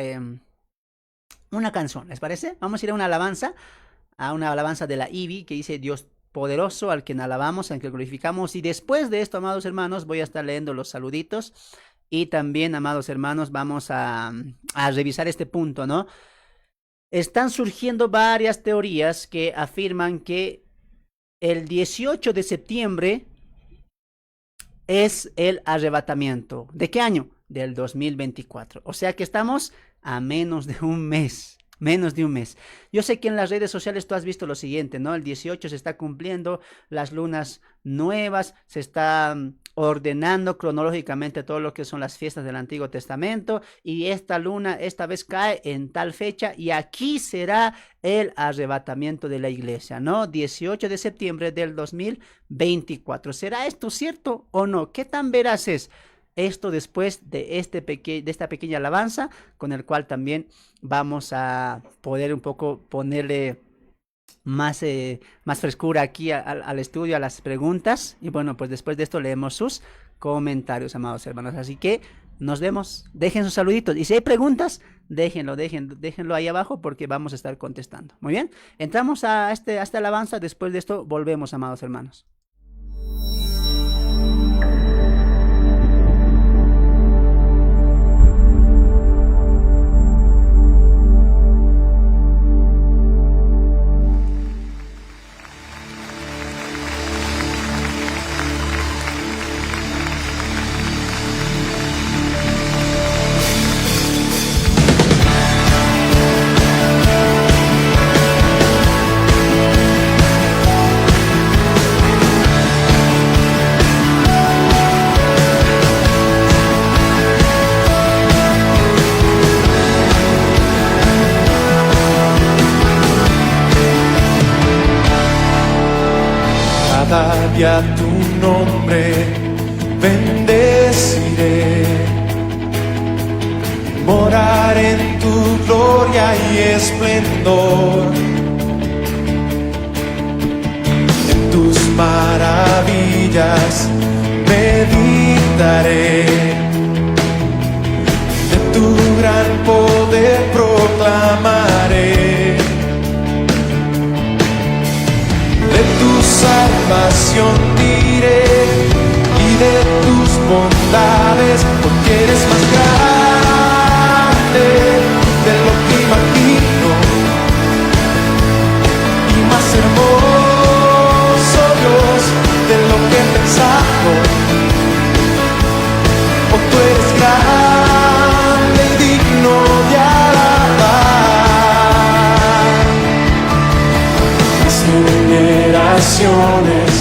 una canción, ¿les parece? Vamos a ir a una alabanza de la IBI que dice Dios poderoso, al quien alabamos, al que glorificamos. Y después de esto, amados hermanos, voy a estar leyendo los saluditos. Y también, amados hermanos, vamos a revisar este punto, ¿no? Están surgiendo varias teorías que afirman que el 18 de septiembre es el arrebatamiento. ¿De qué año? Del 2024. O sea que estamos a menos de un mes. Menos de un mes. Yo sé que en las redes sociales tú has visto lo siguiente, ¿no? El 18 se está cumpliendo las lunas nuevas, se está ordenando cronológicamente todo lo que son las fiestas del Antiguo Testamento y esta luna esta vez cae en tal fecha y aquí será el arrebatamiento de la iglesia, ¿no? 18 de septiembre del 2024. ¿Será esto cierto o no? ¿Qué tan veraz es? Esto después de esta pequeña alabanza, con el cual también vamos a poder un poco ponerle más frescura aquí al estudio, a las preguntas. Y bueno, pues después de esto leemos sus comentarios, amados hermanos. Así que nos vemos, dejen sus saluditos. Y si hay preguntas, déjenlo ahí abajo porque vamos a estar contestando. Muy bien, entramos a esta alabanza. Después de esto volvemos, amados hermanos. A tu nombre bendeciré, morar en tu y esplendor. En tus maravillas meditaré, de tu gran poder proclamaré, de tu salvación diré y de tus bondades, porque eres más grande de lo que imagino y más hermoso, Dios, de lo que he pensado. Oh, tú eres grande y digno de alabar. Las generaciones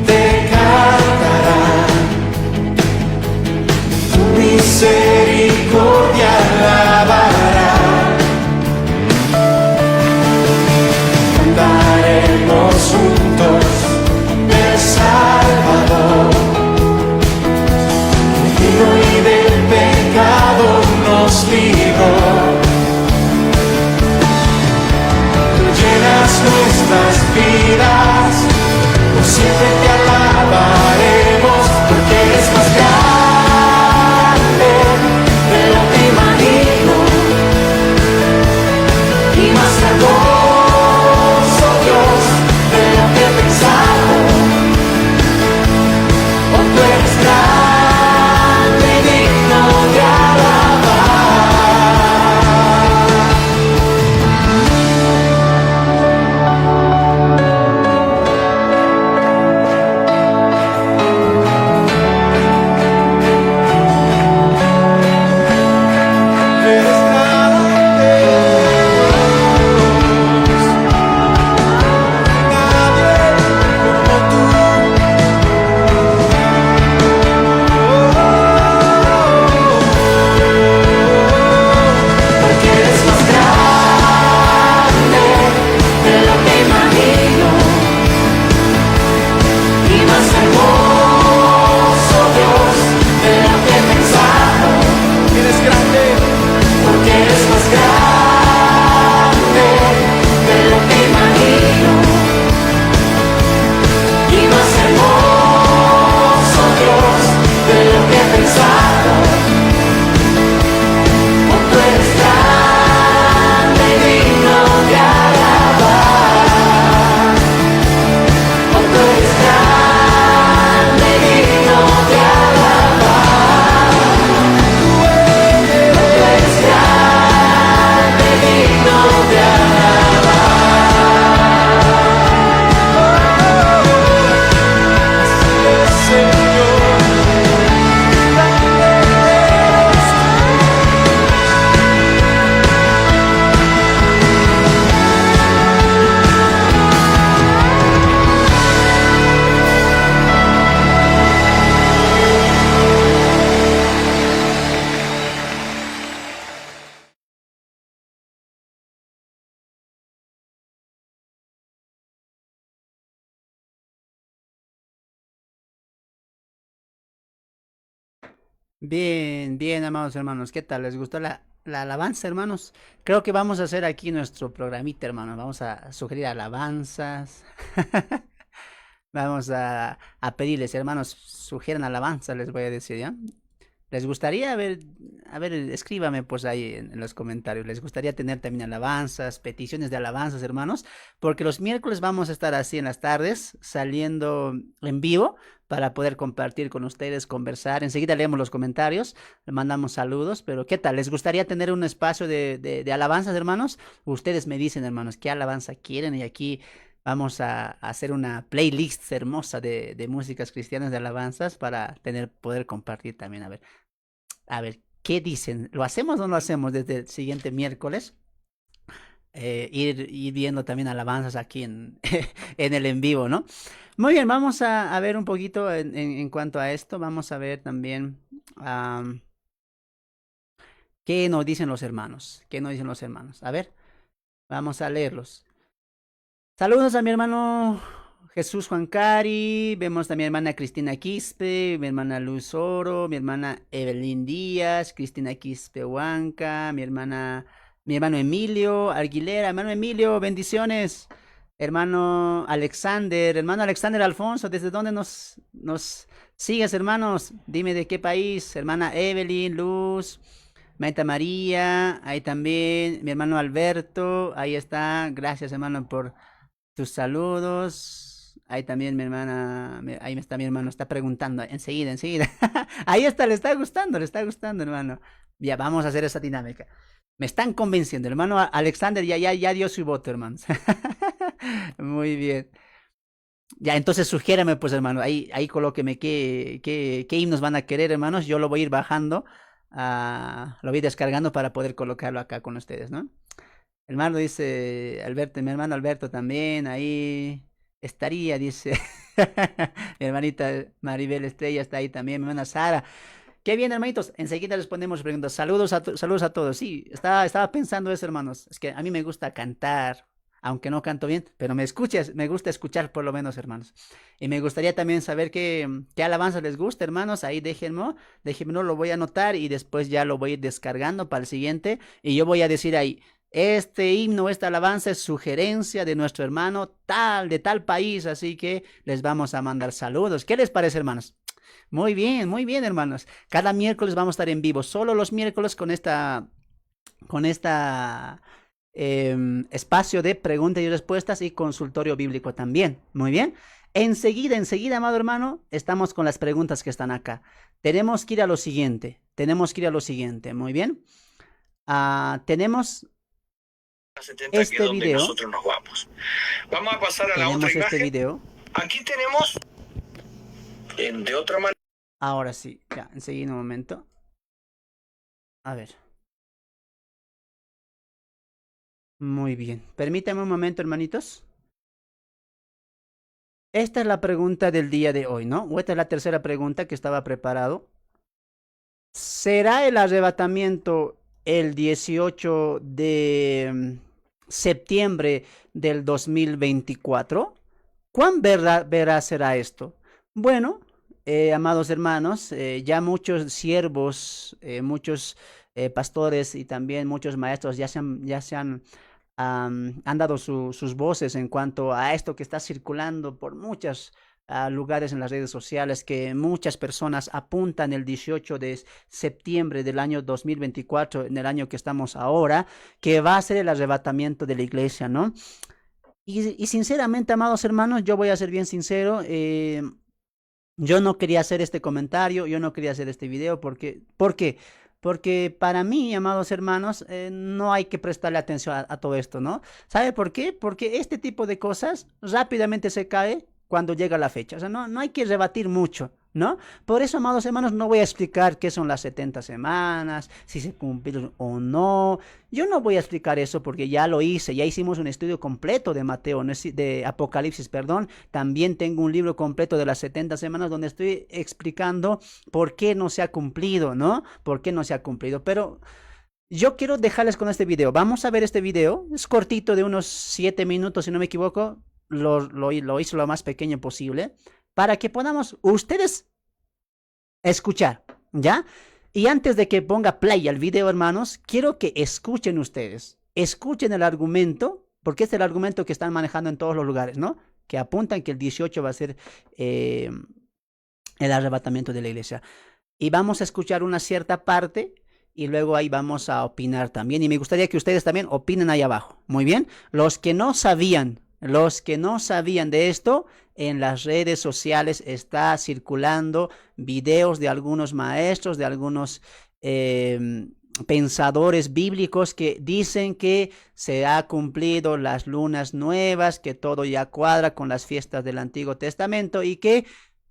te cantarán, tu misericordia alabarán. Cantaremos juntos del Salvador, y del pecado nos libró. Tú llenas nuestras vidas, por siempre te alabaremos, porque eres más grande de lo que imagino y más hermoso, Dios, de lo que he pensado. Oh, tú eres grande y digno de Bien, bien, amados hermanos, ¿qué tal? ¿Les gustó la alabanza, hermanos? Creo que vamos a hacer aquí nuestro programita, hermanos. Vamos a sugerir alabanzas. Vamos a pedirles, hermanos, sugieran alabanza, les voy a decir, ¿ya? ¿Les gustaría? A ver, escríbame pues ahí en los comentarios. ¿Les gustaría tener también alabanzas, peticiones de alabanzas, hermanos? Porque los miércoles vamos a estar así en las tardes, saliendo en vivo para poder compartir con ustedes, conversar. Enseguida leemos los comentarios, le mandamos saludos, pero ¿qué tal? ¿Les gustaría tener un espacio de alabanzas, hermanos? Ustedes me dicen, hermanos, qué alabanza quieren y aquí vamos a hacer una playlist hermosa de músicas cristianas de alabanzas para poder compartir también. A ver, ¿qué dicen? ¿Lo hacemos o no lo hacemos desde el siguiente miércoles? Ir viendo también alabanzas aquí en el en vivo, ¿no? Muy bien, vamos a ver un poquito en cuanto a esto. Vamos a ver también qué nos dicen los hermanos. ¿Qué nos dicen los hermanos? A ver, vamos a leerlos. Saludos a mi hermano Jesús Juan Cari, vemos también a mi hermana Cristina Quispe, mi hermana Luz Oro, mi hermana Evelyn Díaz, Cristina Quispe Huanca, mi hermana Mi hermano Emilio Aguilera, hermano Emilio, bendiciones. Hermano Alexander Alfonso, ¿desde dónde nos sigues, hermanos? Dime de qué país. Hermana Evelyn, Luz, Maita María, ahí también, mi hermano Alberto, ahí está. Gracias, hermano, por tus saludos. Ahí también mi hermana, ahí está mi hermano, está preguntando, enseguida, enseguida. Ahí está, le está gustando, hermano. Ya, vamos a hacer esa dinámica. Me están convenciendo, hermano Alexander ya dio su voto, hermanos. Muy bien. Ya, entonces sugiérame, pues, hermano, ahí colóqueme qué himnos van a querer, hermanos. Yo lo voy a ir bajando, lo voy a ir descargando para poder colocarlo acá con ustedes, ¿no? Hermano dice Alberto, mi hermano Alberto también, ahí estaría, dice. Mi hermanita Maribel Estrella está ahí también, mi hermana Sara. Qué bien, hermanitos. Enseguida respondemos preguntas. Saludos a todos. Sí, estaba pensando eso, hermanos. Es que a mí me gusta cantar, aunque no canto bien, pero me gusta escuchar por lo menos, hermanos. Y me gustaría también saber qué alabanza les gusta, hermanos. Ahí déjenmelo, lo voy a anotar y después ya lo voy a ir descargando para el siguiente. Y yo voy a decir ahí, este himno, esta alabanza es sugerencia de nuestro hermano tal, de tal país, así que les vamos a mandar saludos. ¿Qué les parece, hermanos? Muy bien, hermanos. Cada miércoles vamos a estar en vivo, solo los miércoles con esta espacio de preguntas y respuestas y consultorio bíblico también. Muy bien. Enseguida, amado hermano, estamos con las preguntas que están acá. Tenemos que ir a lo siguiente. Muy bien. Tenemos 70, que es este donde video. nosotros nos vamos. Vamos a pasar a la otra Tenemos este imagen. video. Aquí tenemos, de otra manera. Ahora sí, ya, enseguida un momento. A ver. Muy bien. Permítame un momento, hermanitos. Esta es la pregunta del día de hoy, ¿no? O esta es la tercera pregunta que estaba preparado. ¿Será el arrebatamiento el 18 de septiembre del 2024? ¿Cuán veraz será esto? Bueno, amados hermanos, ya muchos siervos, muchos pastores y también muchos maestros han dado sus voces en cuanto a esto que está circulando por muchos lugares en las redes sociales, que muchas personas apuntan el 18 de septiembre del año 2024, en el año que estamos ahora, que va a ser el arrebatamiento de la iglesia, ¿no? Y sinceramente, amados hermanos, yo voy a ser bien sincero, yo no quería hacer este comentario, yo no quería hacer este video, ¿por qué? Porque para mí, amados hermanos, no hay que prestarle atención a todo esto, ¿no? ¿Sabe por qué? Porque este tipo de cosas rápidamente se cae cuando llega la fecha. O sea, no hay que rebatir mucho, ¿no? Por eso, amados hermanos, no voy a explicar qué son las 70 semanas, si se cumplieron o no. Yo no voy a explicar eso porque ya lo hice, ya hicimos un estudio completo de Mateo, de Apocalipsis, perdón. También tengo un libro completo de las 70 semanas donde estoy explicando por qué no se ha cumplido, ¿no? ¿Por qué no se ha cumplido? Pero yo quiero dejarles con este video. Vamos a ver este video. Es cortito, de unos 7 minutos, si no me equivoco. Lo hice lo más pequeño posible para que podamos ustedes escuchar, ¿ya? Y antes de que ponga play al video, hermanos, quiero que escuchen ustedes. Escuchen el argumento, porque es el argumento que están manejando en todos los lugares, ¿no? Que apuntan que el 18 va a ser el arrebatamiento de la iglesia. Y vamos a escuchar una cierta parte y luego ahí vamos a opinar también. Y me gustaría que ustedes también opinen ahí abajo. Muy bien. Los que no sabían de esto, en las redes sociales está circulando videos de algunos maestros, de algunos pensadores bíblicos que dicen que se ha cumplido las lunas nuevas, que todo ya cuadra con las fiestas del Antiguo Testamento y que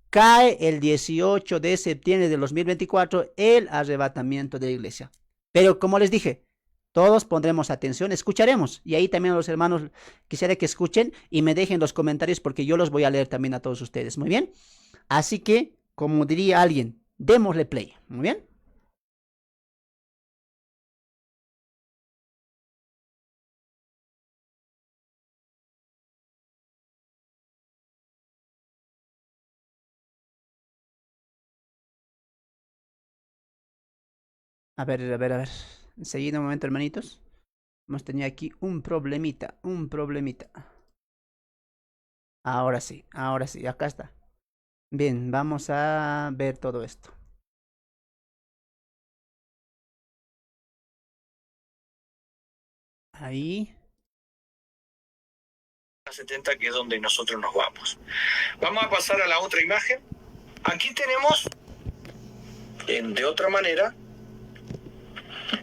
cae el 18 de septiembre de 2024 el arrebatamiento de la iglesia. Pero como les dije, todos pondremos atención, escucharemos. Y ahí también a los hermanos quisiera que escuchen y me dejen los comentarios porque yo los voy a leer también a todos ustedes. Muy bien. Así que, como diría alguien, démosle play. Muy bien. A ver. Enseguida un momento, hermanitos. Hemos tenido aquí un problemita, un problemita. Ahora sí, acá está. Bien, vamos a ver todo esto. Ahí. 70, que es donde nosotros nos vamos. Vamos a pasar a la otra imagen. Aquí tenemos, de otra manera,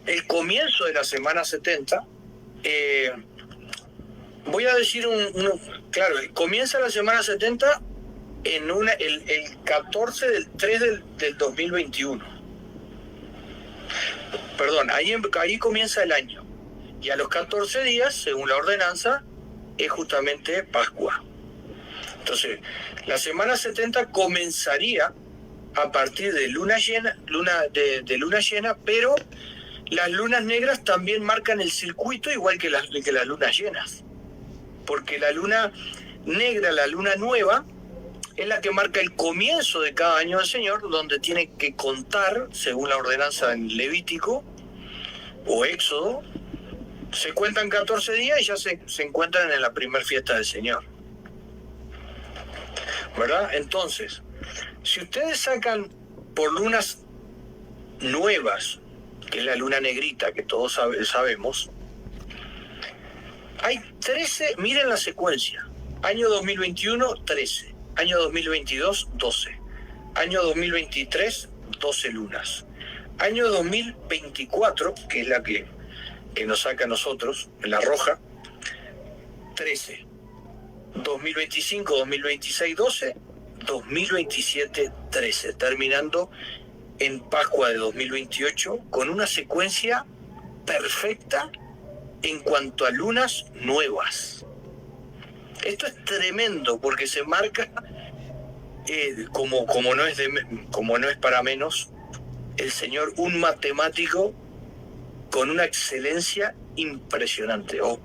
el comienzo de la semana 70. Voy a decir claro, comienza la semana 70 en el 14 del 3 del 2021. Perdón, ahí comienza el año. Y a los 14 días, según la ordenanza, es justamente Pascua. Entonces, la semana 70 comenzaría a partir de luna llena, de luna llena, pero las lunas negras también marcan el circuito igual que las lunas llenas. Porque la luna negra, la luna nueva, es la que marca el comienzo de cada año del Señor, donde tiene que contar, según la ordenanza en Levítico o Éxodo, se cuentan 14 días y ya se encuentran en la primera fiesta del Señor. ¿Verdad? Entonces, si ustedes sacan por lunas nuevas, que es la luna negrita que todos sabemos, hay 13, miren la secuencia. Año 2021, 13. Año 2022, 12. Año 2023, 12 lunas. Año 2024, que es la que nos saca a nosotros, la roja, 13. 2025, 2026, 12. 2027, 13. Terminando en Pascua de 2028 con una secuencia perfecta en cuanto a lunas nuevas. Esto es tremendo porque se marca, como no es para menos, el Señor, un matemático con una excelencia impresionante, o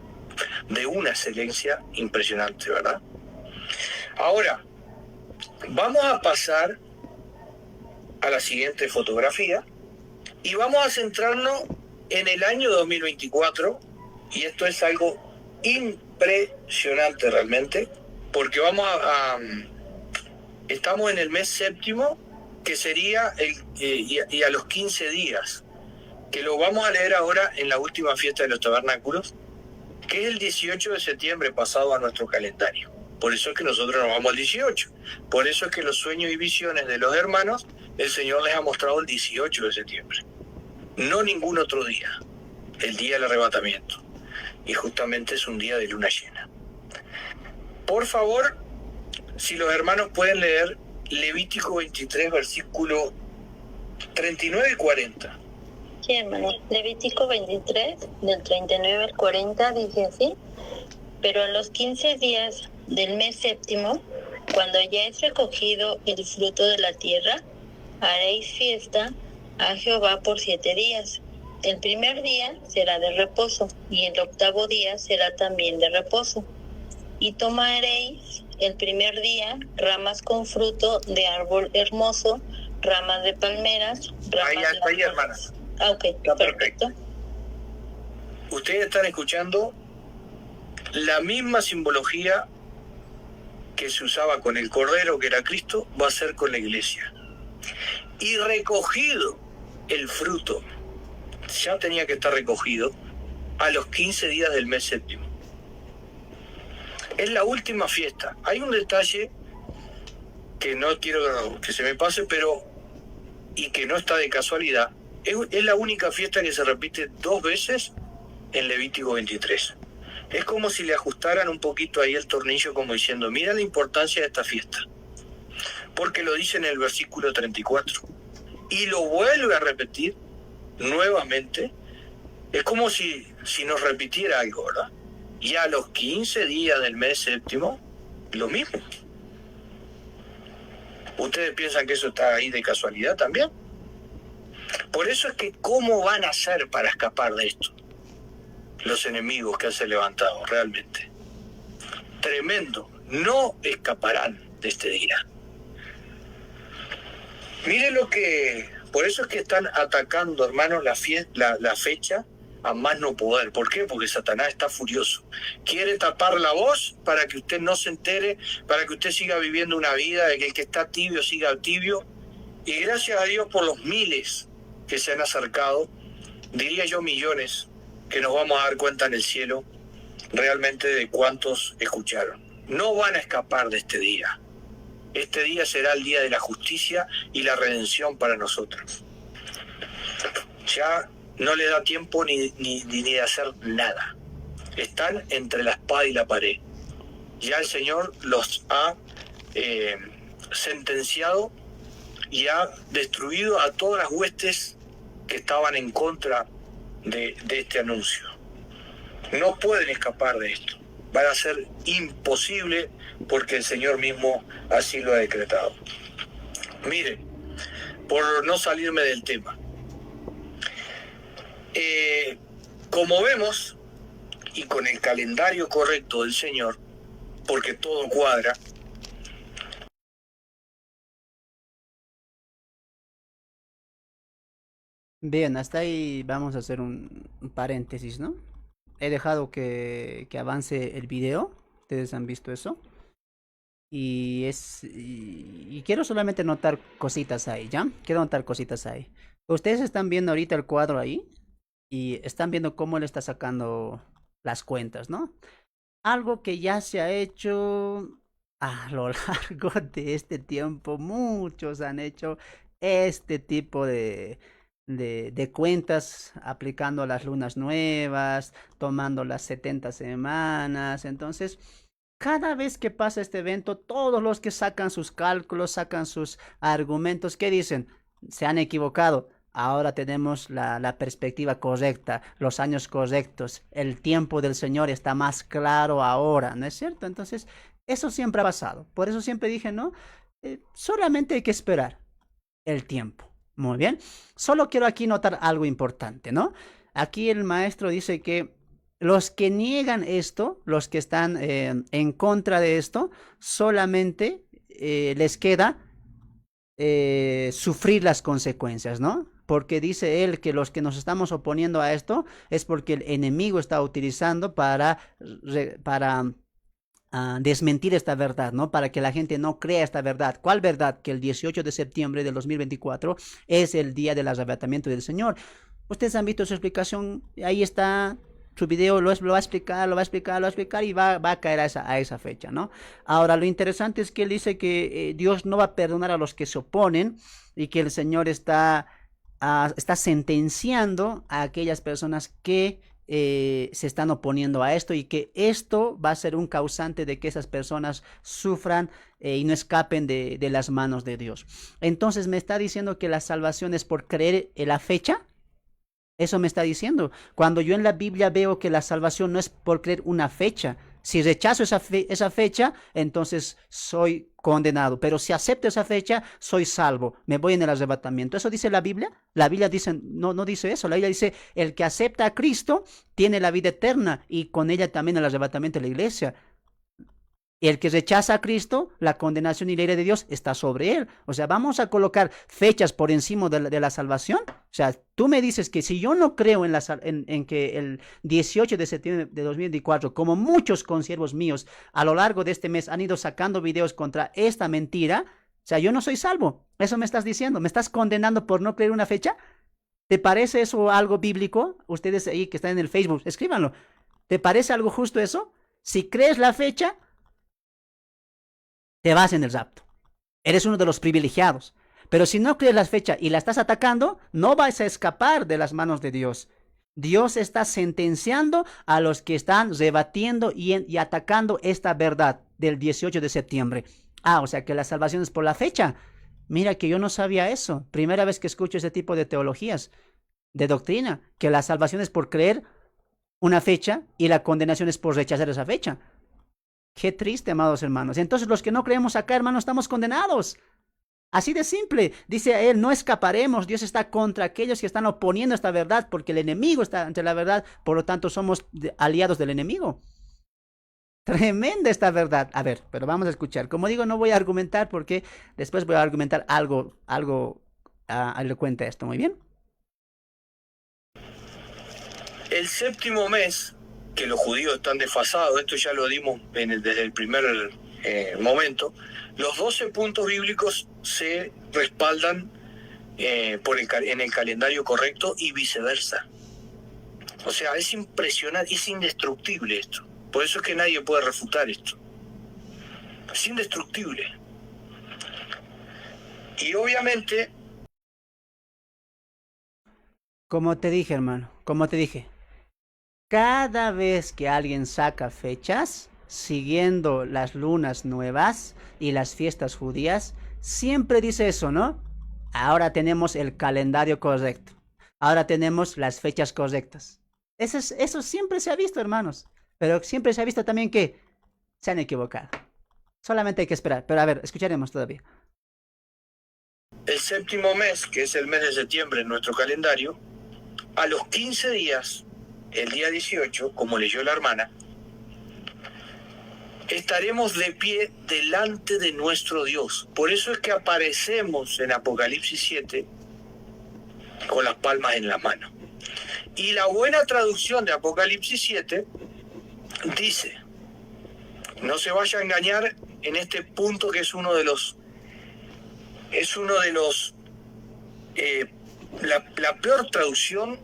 de una excelencia impresionante, ¿verdad? Ahora, vamos a pasar a la siguiente fotografía y vamos a centrarnos en el año 2024, y esto es algo impresionante realmente, porque estamos en el mes séptimo, que sería y a los 15 días, que lo vamos a leer ahora en la última fiesta de los tabernáculos, que es el 18 de septiembre pasado a nuestro calendario. Por eso es que nosotros nos vamos al 18. Por eso es que los sueños y visiones de los hermanos, el Señor les ha mostrado el 18 de septiembre. No ningún otro día. El día del arrebatamiento. Y justamente es un día de luna llena. Por favor, si los hermanos pueden leer Levítico 23, versículo 39 y 40. Sí, hermano. Levítico 23, del 39 al 40, dice así: pero a los 15 días del mes séptimo, cuando hayáis recogido el fruto de la tierra, haréis fiesta a Jehová por 7 días. El primer día será de reposo, y el octavo día será también de reposo. Y tomaréis el primer día ramas con fruto de árbol hermoso, ramas de palmeras, ramas Ahí, hermanas. Ah, ok, Está perfecto. Ustedes están escuchando la misma simbología que se usaba con el Cordero, que era Cristo, va a ser con la iglesia. Y recogido el fruto, ya tenía que estar recogido a los 15 días del mes séptimo. Es la última fiesta. Hay un detalle que no quiero que se me pase, y que no está de casualidad. Es la única fiesta que se repite 2 veces en Levítico 23. Es como si le ajustaran un poquito ahí el tornillo, como diciendo, mira la importancia de esta fiesta. Porque lo dice en el versículo 34. Y lo vuelve a repetir nuevamente. Es como si nos repitiera algo, ¿verdad? Y a los 15 días del mes séptimo, lo mismo. ¿Ustedes piensan que eso está ahí de casualidad también? Por eso es que, ¿cómo van a hacer para escapar de esto los enemigos que se han levantado realmente? Tremendo. No escaparán de este día. Miren por eso es que están atacando, hermanos, la fecha a más no poder. ¿Por qué? Porque Satanás está furioso. Quiere tapar la voz para que usted no se entere, para que usted siga viviendo una vida de que el que está tibio siga tibio. Y gracias a Dios por los miles que se han acercado, diría yo millones, que nos vamos a dar cuenta en el cielo realmente de cuántos escucharon. No van a escapar de este día. Este día será el día de la justicia y la redención para nosotros. Ya no le da tiempo ni de hacer nada. Están entre la espada y la pared. Ya el Señor los ha sentenciado y ha destruido a todas las huestes que estaban en contra de este anuncio. No pueden escapar de esto. Va a ser imposible porque el Señor mismo así lo ha decretado. Mire, por no salirme del tema, como vemos, y con el calendario correcto del Señor, porque todo cuadra, Bien, hasta ahí vamos a hacer un paréntesis, ¿no? He dejado que avance el video. Ustedes han visto eso. Y quiero solamente notar cositas ahí, ¿ya? Quiero notar cositas ahí. Ustedes están viendo ahorita el cuadro ahí y están viendo cómo él está sacando las cuentas, ¿no? Algo que ya se ha hecho a lo largo de este tiempo. Muchos han hecho este tipo de cuentas aplicando las lunas nuevas, tomando las 70 semanas. Entonces, cada vez que pasa este evento, todos los que sacan sus cálculos, sacan sus argumentos, ¿qué dicen? Se han equivocado. Ahora tenemos la perspectiva correcta, los años correctos, el tiempo del Señor está más claro ahora, ¿no es cierto? Entonces, eso siempre ha pasado. Por eso siempre dije, ¿no? Solamente hay que esperar el tiempo. Muy bien. Solo quiero aquí notar algo importante, ¿no? Aquí el maestro dice que los que niegan esto, los que están en contra de esto, solamente les queda sufrir las consecuencias, ¿no? Porque dice él que los que nos estamos oponiendo a esto es porque el enemigo está utilizando para desmentir esta verdad, ¿no? Para que la gente no crea esta verdad. ¿Cuál verdad? Que el 18 de septiembre del 2024 es el día del arrebatamiento del Señor. Ustedes han visto su explicación, ahí está su video, lo va a explicar, y va a caer a esa fecha, ¿no? Ahora, lo interesante es que él dice que Dios no va a perdonar a los que se oponen y que el Señor está sentenciando a aquellas personas que se están oponiendo a esto y que esto va a ser un causante de que esas personas sufran y no escapen de las manos de Dios. Entonces me está diciendo que la salvación es por creer en la fecha. Eso me está diciendo. Cuando yo en la Biblia veo que la salvación no es por creer una fecha. Si rechazo esa fecha, entonces soy condenado. Pero si acepto esa fecha, soy salvo. Me voy en el arrebatamiento. ¿Eso dice la Biblia? La Biblia dice, no dice eso. La Biblia dice, el que acepta a Cristo tiene la vida eterna y con ella también el arrebatamiento de la iglesia. El que rechaza a Cristo, la condenación y la ira de Dios está sobre él. O sea, vamos a colocar fechas por encima de la salvación. O sea, tú me dices que si yo no creo en que el 18 de septiembre de 2024, como muchos consiervos míos a lo largo de este mes han ido sacando videos contra esta mentira, o sea, yo no soy salvo. Eso me estás diciendo. ¿Me estás condenando por no creer una fecha? ¿Te parece eso algo bíblico? Ustedes ahí que están en el Facebook, escríbanlo. ¿Te parece algo justo eso? Si crees la fecha, te vas en el rapto. Eres uno de los privilegiados. Pero si no crees la fecha y la estás atacando, no vas a escapar de las manos de Dios. Dios está sentenciando a los que están rebatiendo y atacando esta verdad del 18 de septiembre. O sea que la salvación es por la fecha. Mira que yo no sabía eso. Primera vez que escucho ese tipo de teologías, de doctrina, que la salvación es por creer una fecha y la condenación es por rechazar esa fecha. Qué triste, amados hermanos. Entonces los que no creemos acá, hermanos, estamos condenados. Así de simple. Dice él, no escaparemos. Dios está contra aquellos que están oponiendo esta verdad, porque el enemigo está ante la verdad. Por lo tanto, somos aliados del enemigo. Tremenda esta verdad. A ver, pero vamos a escuchar. Como digo, no voy a argumentar porque después voy a argumentar algo elocuente esto. Muy bien. El séptimo mes, que los judíos están desfasados, esto ya lo dimos desde el primer momento, los 12 puntos bíblicos se respaldan en el calendario correcto y viceversa. O sea, es impresionante, es indestructible esto. Por eso es que nadie puede refutar esto. Es indestructible. Y obviamente... Como te dije, hermano, como te dije, cada vez que alguien saca fechas, siguiendo las lunas nuevas y las fiestas judías, siempre dice eso, ¿no? Ahora tenemos el calendario correcto. Ahora tenemos las fechas correctas. Eso siempre se ha visto, hermanos. Pero siempre se ha visto también que se han equivocado. Solamente hay que esperar. Pero a ver, escucharemos todavía. El séptimo mes, que es el mes de septiembre en nuestro calendario, a los 15 días, el día 18, como leyó la hermana, estaremos de pie delante de nuestro Dios. Por eso es que aparecemos en Apocalipsis 7 con las palmas en la mano. Y la buena traducción de Apocalipsis 7 dice, no se vaya a engañar en este punto que es uno de los la peor traducción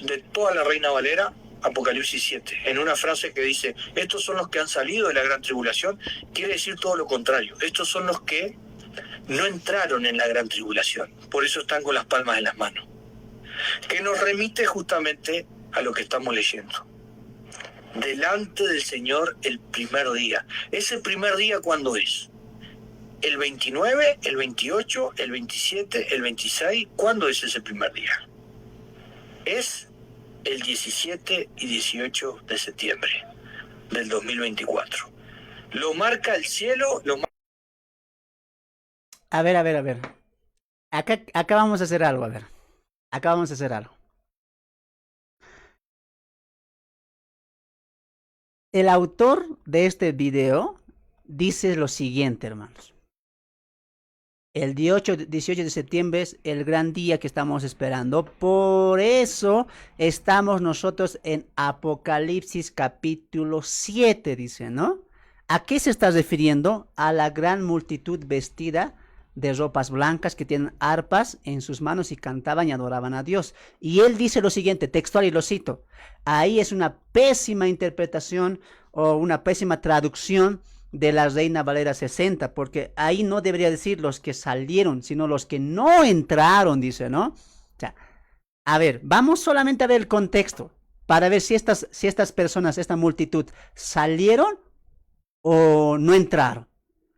de toda la Reina Valera, Apocalipsis 7, en una frase que dice, estos son los que han salido de la gran tribulación, quiere decir todo lo contrario, estos son los que no entraron en la gran tribulación, por eso están con las palmas en las manos, que nos remite justamente a lo que estamos leyendo. Delante del Señor el primer día. ¿Ese primer día cuándo es? ¿El 29, el 28, el 27, el 26? ¿Cuándo es ese primer día? Es el 17 y 18 de septiembre del 2024. Lo marca el cielo, A ver. Acá vamos a hacer algo, a ver. Acá vamos a hacer algo. El autor de este video dice lo siguiente, hermanos. El 18 de septiembre es el gran día que estamos esperando. Por eso estamos nosotros en Apocalipsis capítulo 7, dice, ¿no? ¿A qué se está refiriendo? A la gran multitud vestida de ropas blancas que tienen arpas en sus manos y cantaban y adoraban a Dios. Y él dice lo siguiente, textual, y lo cito. Ahí es una pésima interpretación o una pésima traducción de la Reina Valera 60, porque ahí no debería decir los que salieron, sino los que no entraron, dice, ¿no? O sea, a ver, vamos solamente a ver el contexto, para ver si estas personas, esta multitud, salieron o no entraron.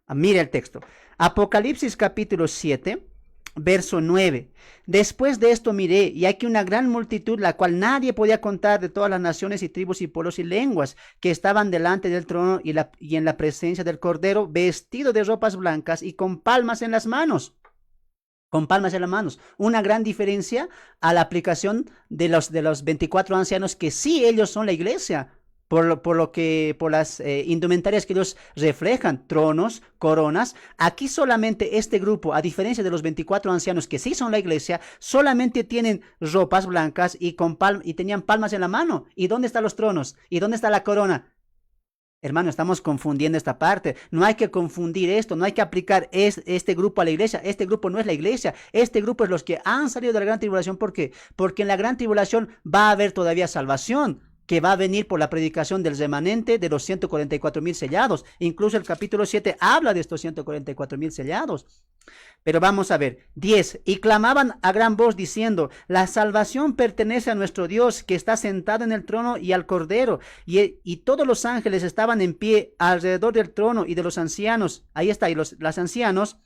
Mira el texto. Apocalipsis capítulo 7, verso 9. Después de esto miré, y aquí una gran multitud, la cual nadie podía contar, de todas las naciones y tribus y pueblos y lenguas, que estaban delante del trono y en la presencia del Cordero, vestido de ropas blancas y con palmas en las manos. Con palmas en las manos. Una gran diferencia a la aplicación de los 24 ancianos, que sí, ellos son la iglesia. Por las indumentarias que ellos reflejan, tronos, coronas. Aquí solamente este grupo, a diferencia de los 24 ancianos que sí son la iglesia, solamente tienen ropas blancas y tenían palmas en la mano. ¿Y dónde están los tronos? ¿Y dónde está la corona? Hermano, estamos confundiendo esta parte. No hay que confundir esto, no hay que aplicar este grupo a la iglesia. Este grupo no es la iglesia. Este grupo es los que han salido de la gran tribulación. ¿Por qué? Porque en la gran tribulación va a haber todavía salvación, que va a venir por la predicación del remanente de los 144,000 sellados. Incluso el capítulo 7 habla de estos 144,000 sellados. Pero vamos a ver, 10. Y clamaban a gran voz diciendo, la salvación pertenece a nuestro Dios, que está sentado en el trono y al Cordero. Y todos los ángeles estaban en pie alrededor del trono y de los ancianos. Ahí está, y los ancianos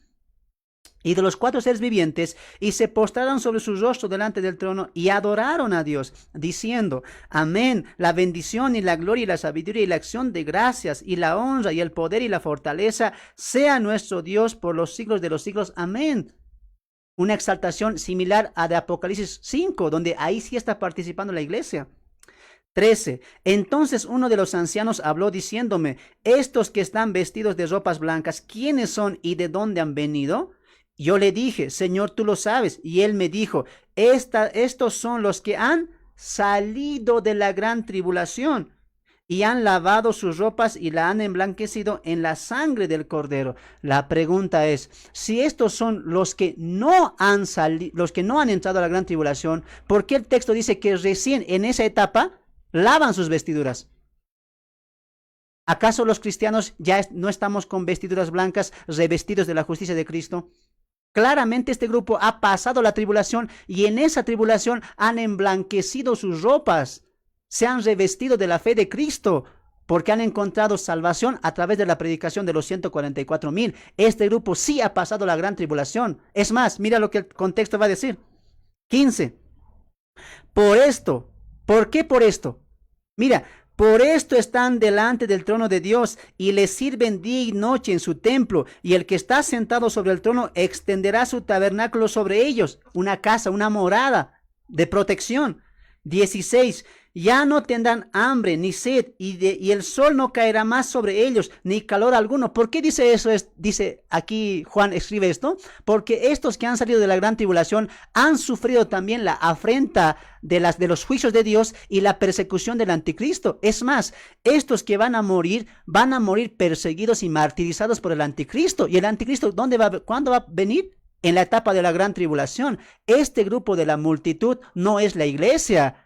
y de los 4 seres vivientes, y se postraron sobre su rostro delante del trono y adoraron a Dios, diciendo, amén, la bendición y la gloria y la sabiduría y la acción de gracias y la honra y el poder y la fortaleza sea nuestro Dios por los siglos de los siglos, amén. Una exaltación similar a de Apocalipsis 5, donde ahí sí está participando la iglesia. 13. Entonces uno de los ancianos habló diciéndome, estos que están vestidos de ropas blancas, ¿quiénes son y de dónde han venido? Yo le dije, Señor, tú lo sabes. Y él me dijo, estos son los que han salido de la gran tribulación y han lavado sus ropas y la han emblanquecido en la sangre del Cordero. La pregunta es, si estos son los que no han los que no han entrado a la gran tribulación, ¿por qué el texto dice que recién en esa etapa lavan sus vestiduras? ¿Acaso los cristianos ya no estamos con vestiduras blancas, revestidos de la justicia de Cristo? Claramente este grupo ha pasado la tribulación y en esa tribulación han emblanquecido sus ropas, se han revestido de la fe de Cristo, porque han encontrado salvación a través de la predicación de los 144,000. Este grupo sí ha pasado la gran tribulación. Es más, mira lo que el contexto va a decir. 15. Por esto, ¿por qué por esto? Mira, por esto están delante del trono de Dios y le sirven día y noche en su templo, y el que está sentado sobre el trono extenderá su tabernáculo sobre ellos, una casa, una morada de protección. 16. Ya no tendrán hambre ni sed, y el sol no caerá más sobre ellos, ni calor alguno. ¿Por qué dice eso? Dice aquí Juan escribe esto, porque estos que han salido de la gran tribulación han sufrido también la afrenta de los juicios de Dios y la persecución del anticristo. Es más, estos que van a morir perseguidos y martirizados por el anticristo. ¿Y el anticristo cuándo va a venir? En la etapa de la gran tribulación. Este grupo de la multitud no es la iglesia.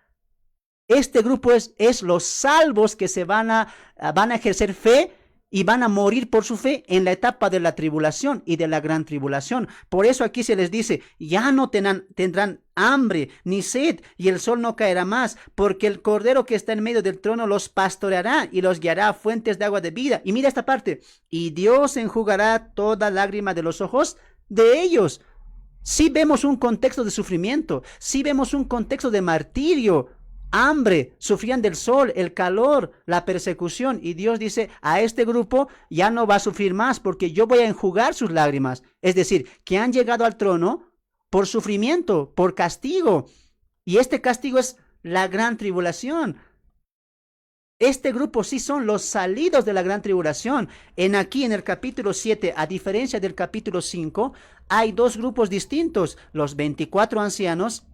Este grupo es los salvos que van a ejercer fe y van a morir por su fe en la etapa de la tribulación y de la gran tribulación. Por eso aquí se les dice, ya no tendrán hambre ni sed y el sol no caerá más, porque el Cordero que está en medio del trono los pastoreará y los guiará a fuentes de agua de vida. Y mira esta parte, y Dios enjugará toda lágrima de los ojos de ellos. Sí vemos un contexto de sufrimiento, sí vemos un contexto de martirio, hambre, sufrían del sol, el calor, la persecución, y Dios dice, a este grupo ya no va a sufrir más porque yo voy a enjugar sus lágrimas. Es decir, que han llegado al trono por sufrimiento, por castigo, y este castigo es la gran tribulación. Este grupo sí son los salidos de la gran tribulación. Aquí en el capítulo 7, a diferencia del capítulo 5, hay dos grupos distintos, los 24 ancianos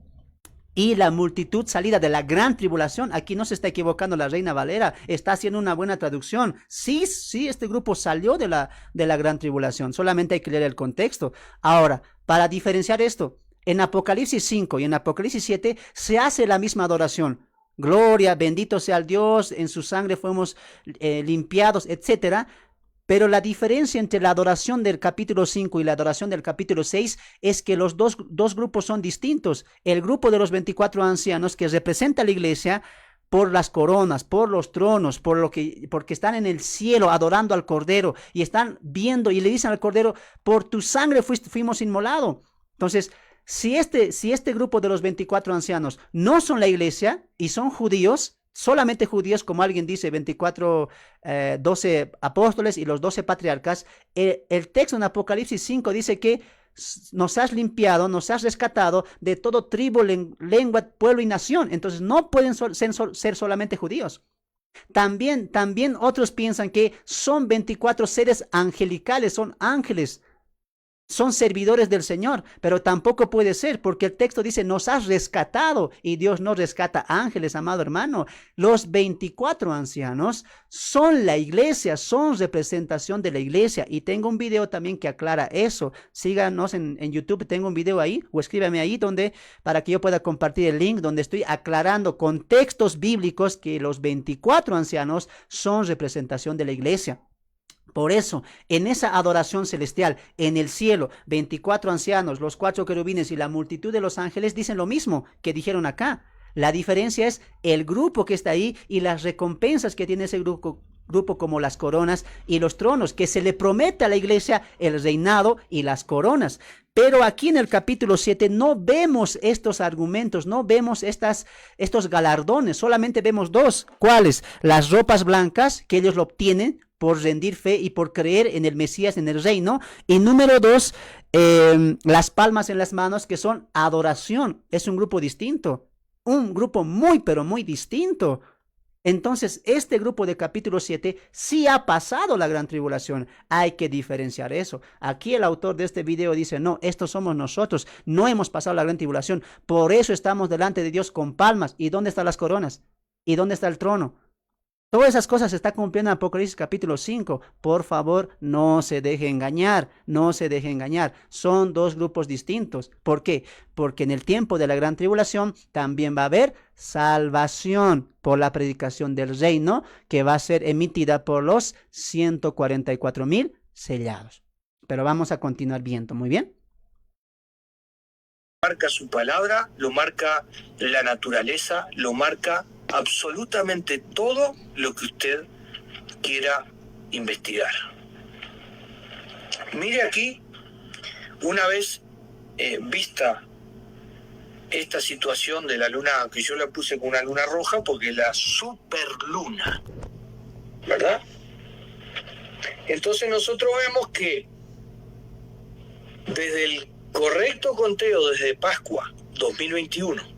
y la multitud salida de la gran tribulación. Aquí no se está equivocando la Reina Valera, está haciendo una buena traducción. Sí, este grupo salió de la gran tribulación, solamente hay que leer el contexto. Ahora, para diferenciar esto, en Apocalipsis 5 y en Apocalipsis 7 se hace la misma adoración. Gloria, bendito sea el Dios, en su sangre fuimos limpiados, etcétera. Pero la diferencia entre la adoración del capítulo 5 y la adoración del capítulo 6 es que los dos grupos son distintos. El grupo de los 24 ancianos que representa a la iglesia por las coronas, por los tronos, porque están en el cielo adorando al Cordero y están viendo y le dicen al Cordero, por tu sangre fuimos inmolados. Entonces, si este grupo de los 24 ancianos no son la iglesia y son judíos, solamente judíos, como alguien dice, 12 apóstoles y los 12 patriarcas, el texto en Apocalipsis 5 dice que nos has limpiado, nos has rescatado de todo tribu, lengua, pueblo y nación. Entonces no pueden ser solamente judíos. También otros piensan que son 24 seres angelicales, son ángeles, son servidores del Señor, pero tampoco puede ser, porque el texto dice, nos has rescatado, y Dios no rescata ángeles, amado hermano. Los 24 ancianos son la iglesia, son representación de la iglesia, y tengo un video también que aclara eso. Síganos en YouTube, tengo un video ahí, o escríbame ahí para que yo pueda compartir el link, donde estoy aclarando con textos bíblicos que los 24 ancianos son representación de la iglesia. Por eso, en esa adoración celestial, en el cielo, 24 ancianos, los 4 querubines y la multitud de los ángeles dicen lo mismo que dijeron acá. La diferencia es el grupo que está ahí y las recompensas que tiene ese grupo como las coronas y los tronos, que se le promete a la iglesia el reinado y las coronas. Pero aquí en el capítulo 7 no vemos estos argumentos, no vemos estos galardones, solamente vemos dos. ¿Cuáles? Las ropas blancas, que ellos lo obtienen por rendir fe y por creer en el Mesías, en el reino. Y número 2, las palmas en las manos, que son adoración. Es un grupo distinto, un grupo muy, pero muy distinto. Entonces, este grupo de capítulo 7 sí ha pasado la gran tribulación. Hay que diferenciar eso. Aquí el autor de este video dice, no, estos somos nosotros. No hemos pasado la gran tribulación. Por eso estamos delante de Dios con palmas. ¿Y dónde están las coronas? ¿Y dónde está el trono? Todas esas cosas se está cumpliendo en Apocalipsis capítulo 5. Por favor, no se deje engañar, no se deje engañar. Son dos grupos distintos. ¿Por qué? Porque en el tiempo de la gran tribulación también va a haber salvación por la predicación del reino que va a ser emitida por los 144,000 sellados. Pero vamos a continuar viendo, ¿muy bien? Marca su palabra, lo marca la naturaleza, lo marca absolutamente todo lo que usted quiera investigar. Mire aquí, una vez vista esta situación de la luna, que yo la puse con una luna roja porque es la superluna, ¿verdad? Entonces nosotros vemos que desde el correcto conteo, desde Pascua 2021,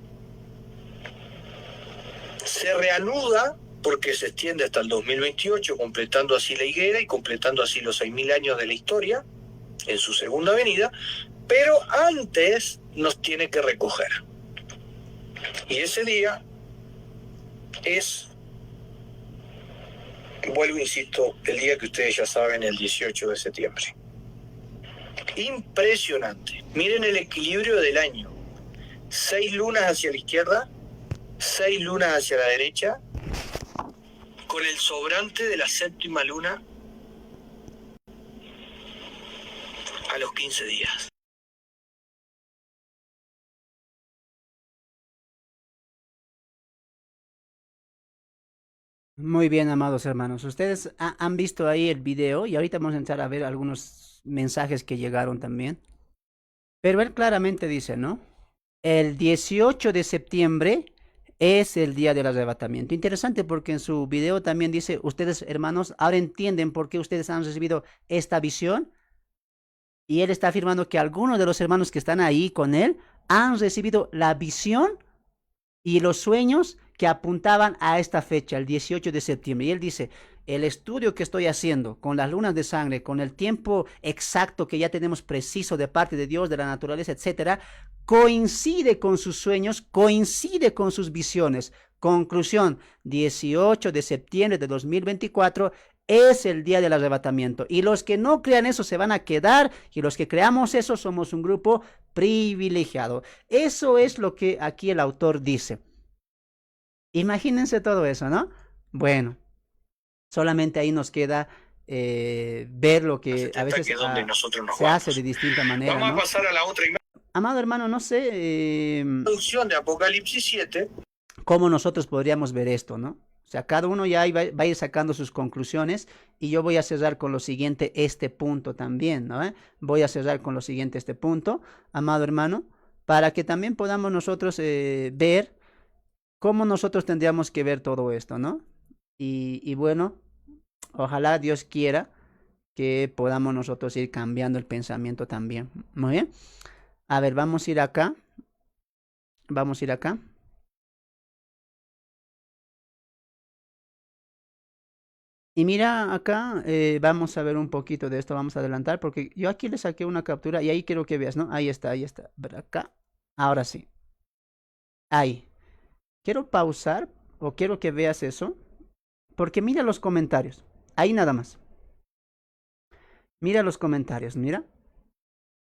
se reanuda porque se extiende hasta el 2028, completando así la higuera y completando así los 6.000 años de la historia en su segunda venida, pero antes nos tiene que recoger. Y ese día es, vuelvo, insisto, el día que ustedes ya saben, el 18 de septiembre. Impresionante. Miren el equilibrio del año. 6 lunas hacia la izquierda, 6 lunas hacia la derecha, con el sobrante de la séptima luna a los 15 días. Muy bien, amados hermanos. Ustedes han visto ahí el video y ahorita vamos a entrar a ver algunos mensajes que llegaron también. Pero él claramente dice, ¿no? El 18 de septiembre es el día del arrebatamiento. Interesante porque en su video también dice, ustedes hermanos, ahora entienden por qué ustedes han recibido esta visión. Y él está afirmando que algunos de los hermanos que están ahí con él han recibido la visión y los sueños que apuntaban a esta fecha, el 18 de septiembre. Y él dice, el estudio que estoy haciendo con las lunas de sangre, con el tiempo exacto que ya tenemos preciso de parte de Dios, de la naturaleza, etcétera, coincide con sus sueños, coincide con sus visiones. Conclusión, 18 de septiembre de 2024 es el día del arrebatamiento. Y los que no crean eso se van a quedar, y los que creamos eso somos un grupo privilegiado. Eso es lo que aquí el autor dice. Imagínense todo eso, ¿no? Bueno, solamente ahí nos queda ver lo que a veces se hace de distinta manera. Vamos, ¿no? a pasar a la otra imagen. Amado hermano, no sé Traducción de Apocalipsis 7. cómo nosotros podríamos ver esto, ¿no? O sea, cada uno ya va a ir sacando sus conclusiones y yo voy a cerrar con lo siguiente este punto también, ¿no? Voy a cerrar con lo siguiente este punto, amado hermano, para que también podamos nosotros ver cómo nosotros tendríamos que ver todo esto, ¿no? Y bueno, ojalá Dios quiera que podamos nosotros ir cambiando el pensamiento también. Muy bien. A ver, vamos a ir acá. Vamos a ir acá. Y mira acá, vamos a ver un poquito de esto, vamos a adelantar, porque yo aquí le saqué una captura y ahí quiero que veas, ¿no? Ahí está, ahí está. Ver acá. Ahora sí. Ahí. Quiero pausar o quiero que veas eso, porque mira los comentarios. Ahí nada más. Mira los comentarios, mira.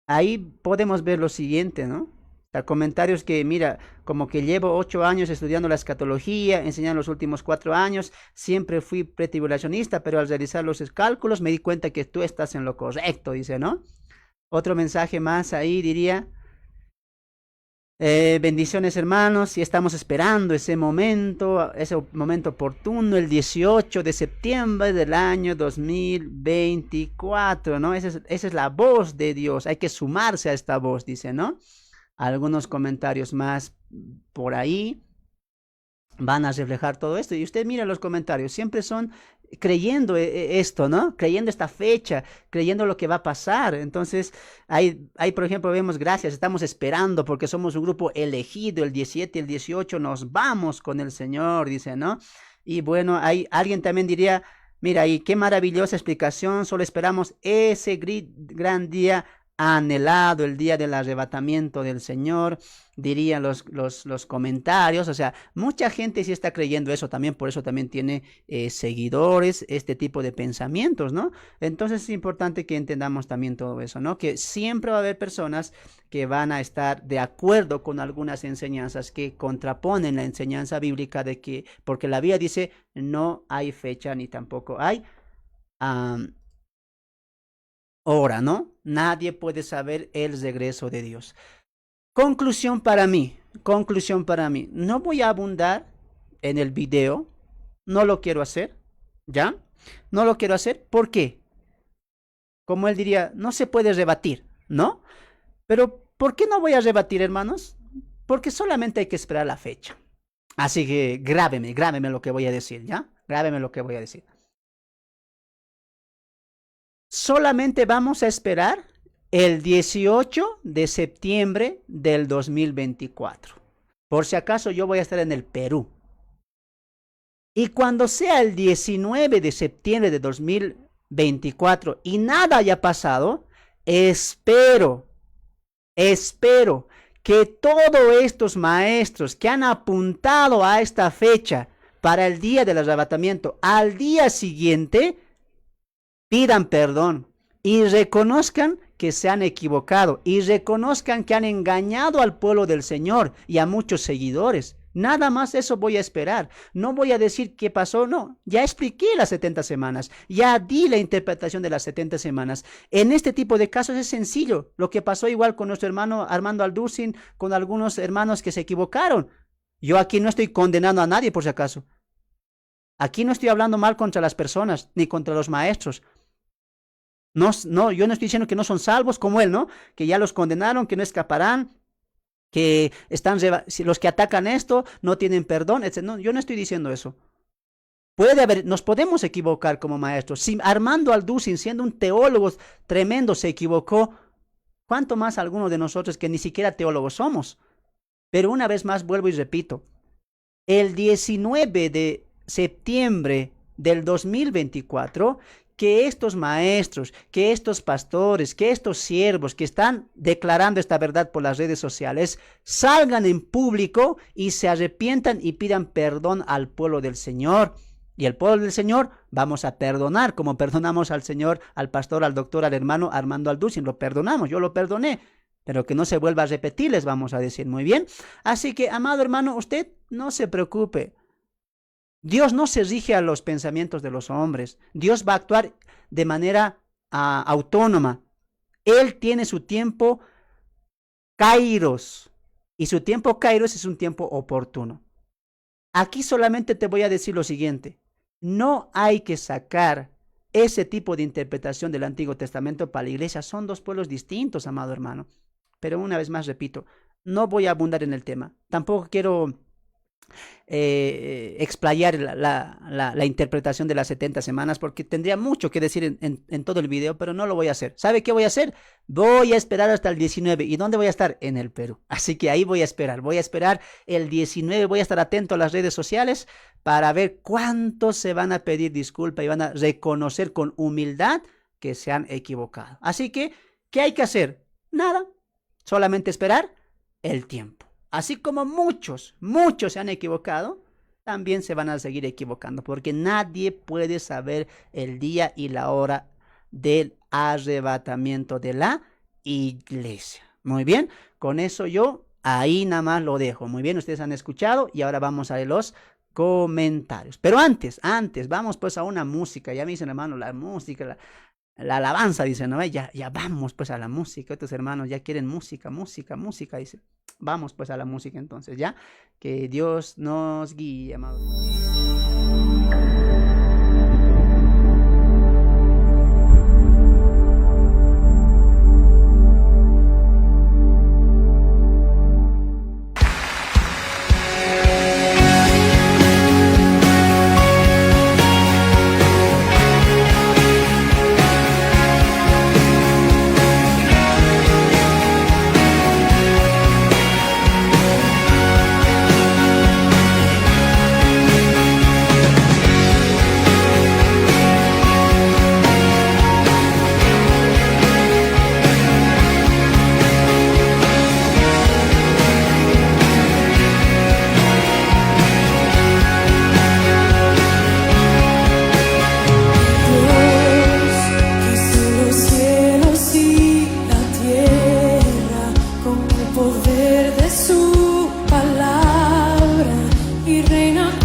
Ahí podemos ver lo siguiente, ¿no? O sea, comentarios que, mira, como que llevo 8 años estudiando la escatología, enseñando los últimos 4 años, siempre fui pretribulacionista, pero al realizar los cálculos me di cuenta que tú estás en lo correcto, dice, ¿no? Otro mensaje más ahí diría, bendiciones hermanos, y estamos esperando ese momento oportuno, el 18 de septiembre del año 2024, ¿no? Esa es la voz de Dios, hay que sumarse a esta voz, dice, ¿no? Algunos comentarios más por ahí van a reflejar todo esto. Y usted mira los comentarios, siempre son creyendo esto, ¿no? Creyendo esta fecha, creyendo lo que va a pasar. Entonces, ahí por ejemplo, vemos, gracias, estamos esperando porque somos un grupo elegido, el 17 y el 18 nos vamos con el Señor, dice, ¿no? Y bueno, alguien también diría, mira, y qué maravillosa explicación, solo esperamos ese gran día anhelado, el día del arrebatamiento del Señor, dirían los comentarios. O sea, mucha gente sí está creyendo eso también, por eso también tiene seguidores, este tipo de pensamientos, ¿no? Entonces es importante que entendamos también todo eso, ¿no? Que siempre va a haber personas que van a estar de acuerdo con algunas enseñanzas que contraponen la enseñanza bíblica de que, porque la Biblia dice, no hay fecha ni tampoco hay hora, ¿no? Nadie puede saber el regreso de Dios. Conclusión para mí, no voy a abundar en el video, no lo quiero hacer, ¿ya? No lo quiero hacer, ¿por qué? Como él diría, no se puede rebatir, ¿no? Pero, ¿por qué no voy a rebatir, hermanos? Porque solamente hay que esperar la fecha. Así que grábeme lo que voy a decir, ¿ya? Grábeme lo que voy a decir. Solamente vamos a esperar el 18 de septiembre del 2024. Por si acaso yo voy a estar en el Perú. Y cuando sea el 19 de septiembre de 2024 y nada haya pasado, espero que todos estos maestros que han apuntado a esta fecha para el día del arrebatamiento, al día siguiente, pidan perdón y reconozcan que se han equivocado y reconozcan que han engañado al pueblo del Señor y a muchos seguidores. Nada más eso voy a esperar. No voy a decir qué pasó, no. Ya expliqué las 70 semanas. Ya di la interpretación de las 70 semanas. En este tipo de casos es sencillo. Lo que pasó igual con nuestro hermano Armando Alducin, con algunos hermanos que se equivocaron. Yo aquí no estoy condenando a nadie por si acaso. Aquí no estoy hablando mal contra las personas, ni contra los maestros. No, yo no estoy diciendo que no son salvos como él, ¿no? Que ya los condenaron, que no escaparán, que los que atacan esto no tienen perdón, etc. No, yo no estoy diciendo eso. Nos podemos equivocar como maestros. Si Armando Alducin, siendo un teólogo tremendo, se equivocó, ¿cuánto más alguno de nosotros que ni siquiera teólogos somos? Pero una vez más vuelvo y repito, el 19 de septiembre del 2024, que estos maestros, que estos pastores, que estos siervos que están declarando esta verdad por las redes sociales, salgan en público y se arrepientan y pidan perdón al pueblo del Señor. Y el pueblo del Señor vamos a perdonar, como perdonamos al Señor, al pastor, al doctor, al hermano Armando Alducin. Lo perdonamos, yo lo perdoné, pero que no se vuelva a repetir, les vamos a decir, muy bien. Así que, amado hermano, usted no se preocupe. Dios no se rige a los pensamientos de los hombres. Dios va a actuar de manera autónoma. Él tiene su tiempo kairos. Y su tiempo kairos es un tiempo oportuno. Aquí solamente te voy a decir lo siguiente. No hay que sacar ese tipo de interpretación del Antiguo Testamento para la iglesia. Son dos pueblos distintos, amado hermano. Pero una vez más repito, no voy a abundar en el tema. Tampoco quiero explayar la interpretación de las 70 semanas, porque tendría mucho que decir en todo el video, pero no lo voy a hacer. ¿Sabe qué voy a hacer? Voy a esperar hasta el 19. ¿Y dónde voy a estar? En el Perú. Así que ahí voy a esperar el 19, voy a estar atento a las redes sociales para ver cuántos se van a pedir disculpa y van a reconocer con humildad que se han equivocado. Así que, ¿qué hay que hacer? Nada, solamente esperar el tiempo. Así como muchos se han equivocado, también se van a seguir equivocando, porque nadie puede saber el día y la hora del arrebatamiento de la iglesia. Muy bien, con eso yo ahí nada más lo dejo. Muy bien, ustedes han escuchado y ahora vamos a ver los comentarios. Pero antes, vamos pues a una música. Ya me dicen, hermano, la música, la alabanza, dice, ¿no? Ya vamos pues a la música. Estos hermanos ya quieren música, dice. Vamos pues a la música entonces, ¿ya? Que Dios nos guíe, amados.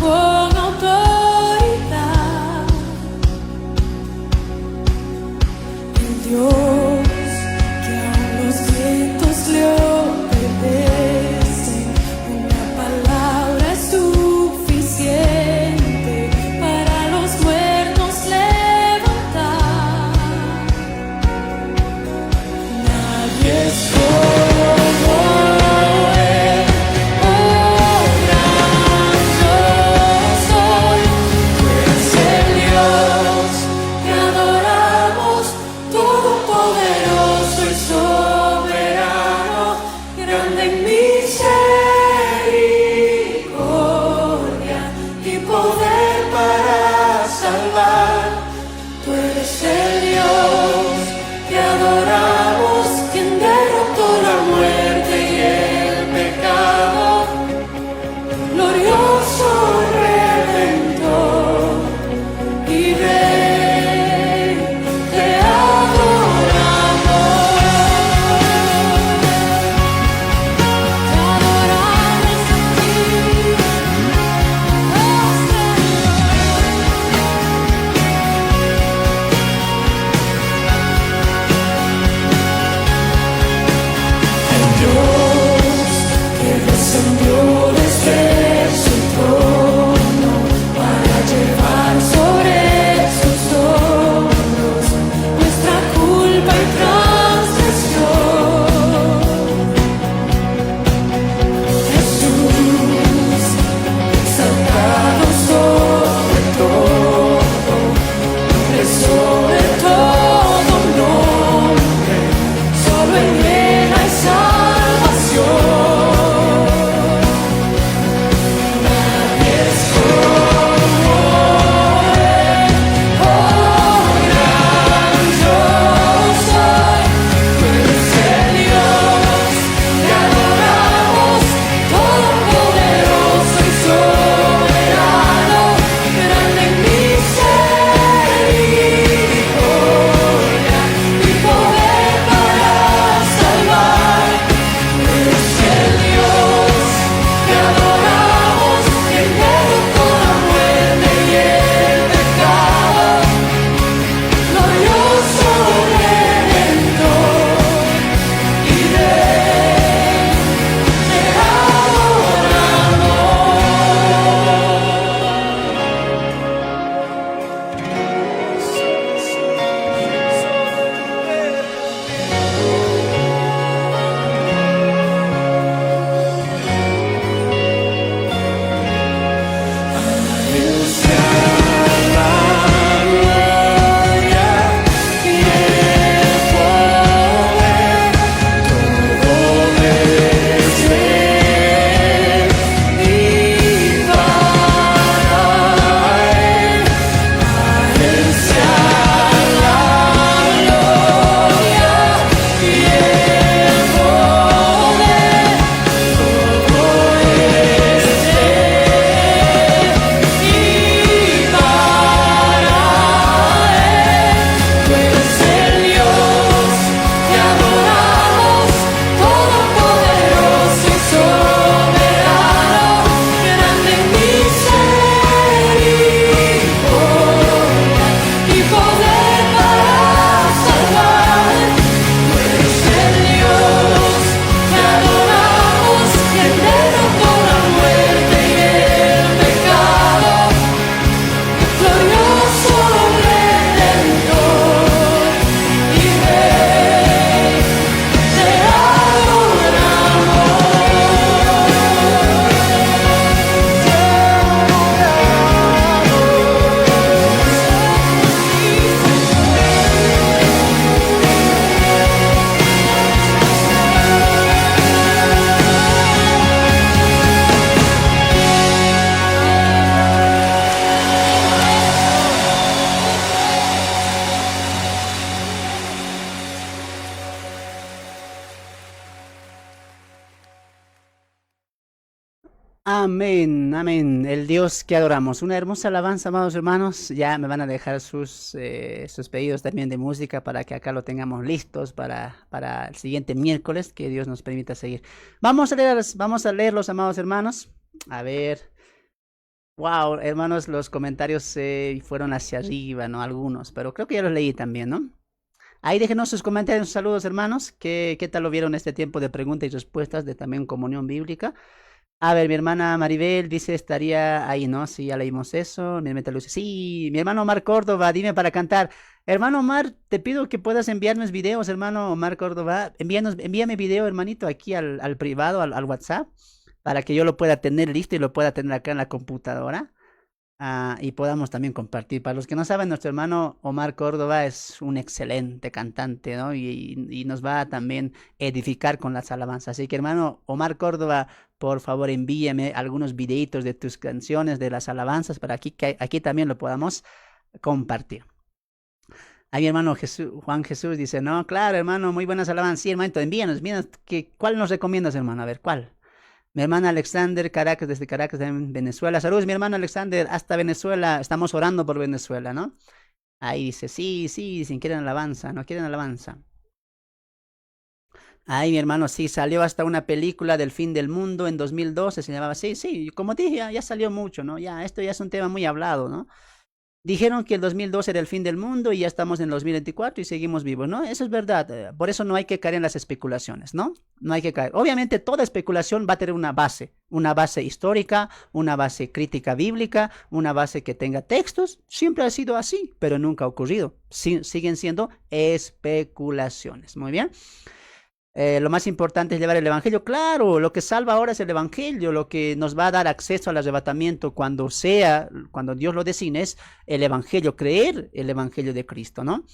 con autoridad. El Dios que aún los vientos le obedecen, una palabra es suficiente para los muertos levantar. Nadie es como Él, oh gran yo soy. Tú eres el Dios que adoramos, todopoderoso y soberano, grande en misericordia y poder para salvar. Tú eres el Dios que adoramos, quien derrotó la muerte y el pecado, glorioso Redentor y Rey, te adoramos a ti, oh el Dios que descendió desde su trono para llevar sobre sus hombros nuestra culpa y transgresión. Jesús, exaltado sobre todo nombre, solo en Él hay salvación. Nadie es como Él, oh gran yo soy. Tú eres el Dios que adoramos, todopoderoso y soberano, grande en misericordia y poder para salvar. Tú eres el Dios que adoramos, quien derrotó la muerte y el pecado, glorioso Redentor y Rey, te Amén, amén. El Dios que adoramos. Una hermosa alabanza, amados hermanos. Ya me van a dejar sus pedidos también de música para que acá lo tengamos listos para el siguiente miércoles, que Dios nos permita seguir. Vamos a leerlos, amados hermanos. A ver. Wow, hermanos, los comentarios fueron hacia arriba, ¿no? Algunos, pero creo que ya los leí también, ¿no? Ahí déjenos sus comentarios, saludos, hermanos. ¿Qué tal lo vieron este tiempo de preguntas y respuestas de también comunión bíblica? A ver, mi hermana Maribel dice estaría ahí, ¿no? Sí, ya leímos eso. Mi hermana Lucy, sí. Mi hermano Omar Córdoba, dime para cantar. Hermano Omar, te pido que puedas enviarnos videos, hermano Omar Córdoba. Envíame video, hermanito, aquí al privado, al WhatsApp, para que yo lo pueda tener listo y lo pueda tener acá en la computadora. Y podamos también compartir. Para los que no saben, nuestro hermano Omar Córdoba es un excelente cantante, ¿no? Y nos va a también edificar con las alabanzas. Así que, hermano Omar Córdoba, por favor, envíame algunos videitos de tus canciones, de las alabanzas, para que aquí también lo podamos compartir. Ahí mi hermano Juan Jesús dice, no, claro, hermano, muy buenas alabanzas. Sí, hermanito, envíanos, ¿cuál nos recomiendas, hermano? A ver, ¿cuál? Mi hermana Alexander, Caracas, desde Caracas, en Venezuela. Saludos, mi hermano Alexander, hasta Venezuela. Estamos orando por Venezuela, ¿no? Ahí dice, sí, sí, dicen, quieren alabanza, no quieren alabanza. Ahí mi hermano, sí, salió hasta una película del fin del mundo en 2012, se llamaba, sí, sí, como dije, ya salió mucho, ¿no? Ya, esto ya es un tema muy hablado, ¿no? Dijeron que el 2012 era el fin del mundo y ya estamos en el 2024 y seguimos vivos, ¿no? Eso es verdad. Por eso no hay que caer en las especulaciones, ¿no? No hay que caer. Obviamente toda especulación va a tener una base histórica, una base crítica bíblica, una base que tenga textos. Siempre ha sido así, pero nunca ha ocurrido. Siguen siendo especulaciones. Muy bien. Lo más importante es llevar el evangelio. Claro, lo que salva ahora es el evangelio. Lo que nos va a dar acceso al arrebatamiento cuando Dios lo designe, es el evangelio, creer el evangelio de Cristo, ¿no?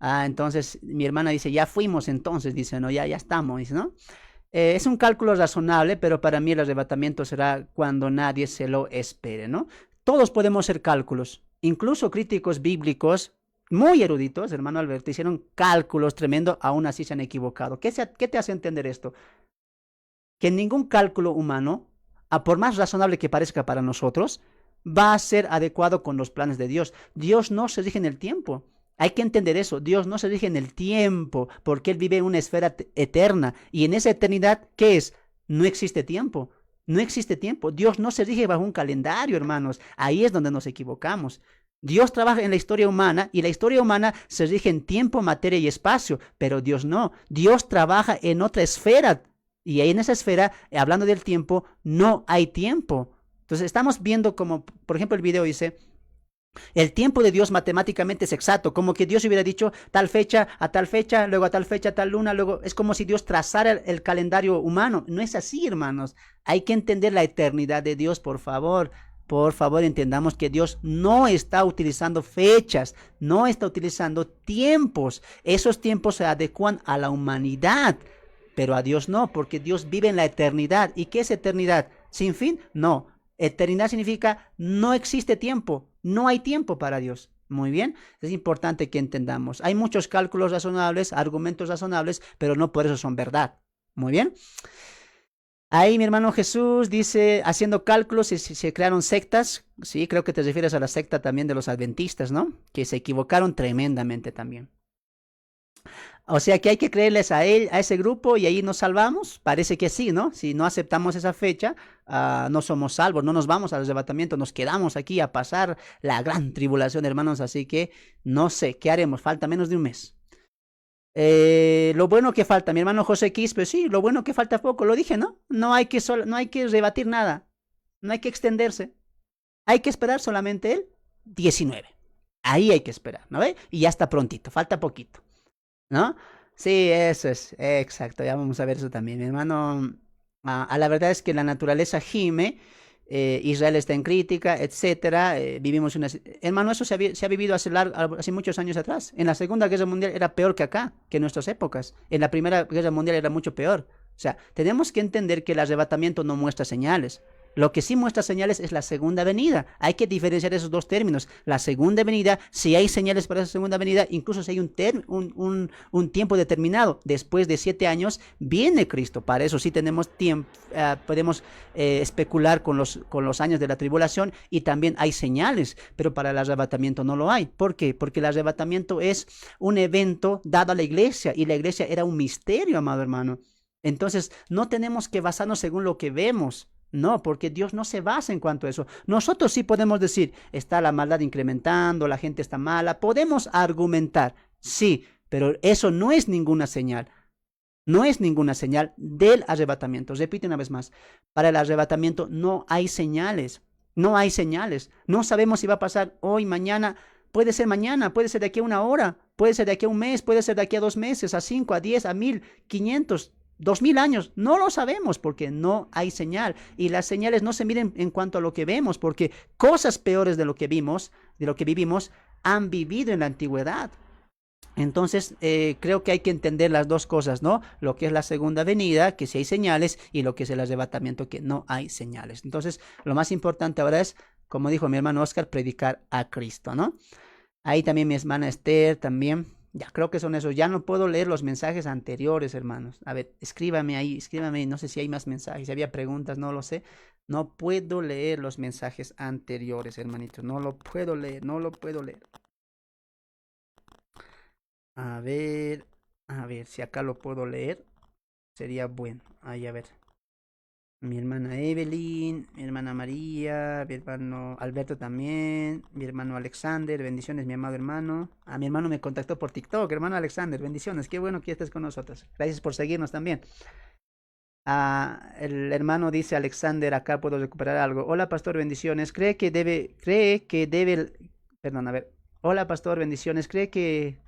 Entonces mi hermana dice, ya fuimos entonces, dice, no, ya estamos, dice, ¿no? Es un cálculo razonable, pero para mí el arrebatamiento será cuando nadie se lo espere, ¿no? Todos podemos hacer cálculos, incluso críticos bíblicos muy eruditos, hermano Alberto, hicieron cálculos tremendos, aún así se han equivocado. ¿Qué te hace entender esto? Que ningún cálculo humano, por más razonable que parezca para nosotros, va a ser adecuado con los planes de Dios. Dios no se rige en el tiempo. Hay que entender eso. Dios no se rige en el tiempo, porque Él vive en una esfera eterna. Y en esa eternidad, ¿qué es? No existe tiempo. No existe tiempo. Dios no se rige bajo un calendario, hermanos. Ahí es donde nos equivocamos. Dios trabaja en la historia humana y la historia humana se rige en tiempo, materia y espacio, pero Dios no. Dios trabaja en otra esfera y ahí en esa esfera, hablando del tiempo, no hay tiempo. Entonces estamos viendo como, por ejemplo, el video dice, el tiempo de Dios matemáticamente es exacto, como que Dios hubiera dicho tal fecha, a tal fecha, luego a tal fecha, a tal luna, luego es como si Dios trazara el calendario humano. No es así, hermanos. Hay que entender la eternidad de Dios, por favor. Por favor, entendamos que Dios no está utilizando fechas, no está utilizando tiempos. Esos tiempos se adecuan a la humanidad, pero a Dios no, porque Dios vive en la eternidad. ¿Y qué es eternidad? ¿Sin fin? No. Eternidad significa no existe tiempo, no hay tiempo para Dios. Muy bien, es importante que entendamos. Hay muchos cálculos razonables, argumentos razonables, pero no por eso son verdad. Muy bien. Ahí mi hermano Jesús dice, haciendo cálculos, se crearon sectas. Sí, creo que te refieres a la secta también de los adventistas, ¿no? Que se equivocaron tremendamente también. O sea que hay que creerles a ese grupo y ahí nos salvamos. Parece que sí, ¿no? Si no aceptamos esa fecha, no somos salvos, no nos vamos al arrebatamiento, nos quedamos aquí a pasar la gran tribulación, hermanos. Así que no sé, ¿qué haremos? Falta menos de un mes. Lo bueno que falta, mi hermano José Quispe, sí, lo bueno que falta poco, lo dije, ¿no? No hay que rebatir nada, no hay que extenderse, hay que esperar solamente el 19. Ahí hay que esperar, ¿no ve? Y ya está prontito, falta poquito, ¿no? Sí, eso es, exacto, ya vamos a ver eso también, mi hermano. A la verdad es que la naturaleza gime. Israel está en crítica, etcétera. Vivimos una... Hermano, eso se ha vivido hace muchos años atrás. En la Segunda Guerra Mundial era peor que acá, que en nuestras épocas. En la Primera Guerra Mundial era mucho peor. O sea, tenemos que entender que el arrebatamiento no muestra señales. Lo que sí muestra señales es la segunda venida. Hay que diferenciar esos dos términos. La segunda venida, si hay señales para esa segunda venida, incluso si hay un tiempo determinado, después de 7 años, viene Cristo. Para eso sí tenemos tiempo, podemos especular con los años de la tribulación y también hay señales, pero para el arrebatamiento no lo hay. ¿Por qué? Porque el arrebatamiento es un evento dado a la iglesia y la iglesia era un misterio, amado hermano. Entonces, no tenemos que basarnos según lo que vemos. No, porque Dios no se basa en cuanto a eso. Nosotros sí podemos decir, está la maldad incrementando, la gente está mala, podemos argumentar, sí, pero eso no es ninguna señal. No es ninguna señal del arrebatamiento. Repito una vez más, para el arrebatamiento no hay señales, no hay señales. No sabemos si va a pasar hoy, mañana, puede ser de aquí a una hora, puede ser de aquí a un mes, puede ser de aquí a 2 meses, a 5, a 10, a 1000, 500, 2000 años. No lo sabemos porque no hay señal. Y las señales no se miden en cuanto a lo que vemos, porque cosas peores de lo que vimos, de lo que vivimos, han vivido en la antigüedad. Entonces, creo que hay que entender las dos cosas, ¿no? Lo que es la segunda venida, que sí hay señales, y lo que es el arrebatamiento, que no hay señales. Entonces, lo más importante ahora es, como dijo mi hermano Oscar, predicar a Cristo, ¿no? Ahí también mi hermana Esther, también. Ya, creo que son esos. Ya no puedo leer los mensajes anteriores, hermanos. A ver, escríbame ahí, no sé si hay más mensajes, si había preguntas, no lo sé. No puedo leer los mensajes anteriores, hermanitos. No lo puedo leer, no lo puedo leer. A ver si acá lo puedo leer. Sería bueno. Ahí, a ver. Mi hermana Evelyn, mi hermana María, mi hermano Alberto también, mi hermano Alexander, bendiciones, mi amado hermano. Mi hermano me contactó por TikTok, hermano Alexander, bendiciones, qué bueno que estés con nosotros. Gracias por seguirnos también. El hermano dice Alexander, acá puedo recuperar algo. Hola, pastor, bendiciones. Perdón, a ver. Hola, pastor, bendiciones. ¿Cree que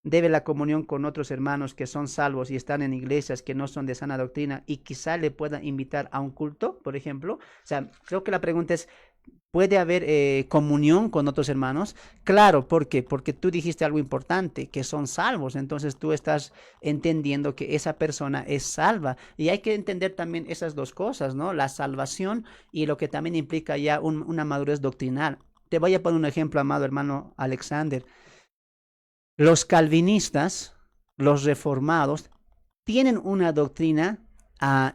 debe la comunión con otros hermanos que son salvos y están en iglesias que no son de sana doctrina y quizá le pueda invitar a un culto, por ejemplo? O sea, creo que la pregunta es, ¿puede haber comunión con otros hermanos? Claro, ¿por qué? Porque tú dijiste algo importante, que son salvos, entonces tú estás entendiendo que esa persona es salva. Y hay que entender también esas dos cosas, ¿no? La salvación y lo que también implica ya una madurez doctrinal. Te voy a poner un ejemplo, amado hermano Alexander. Los calvinistas, los reformados, tienen una doctrina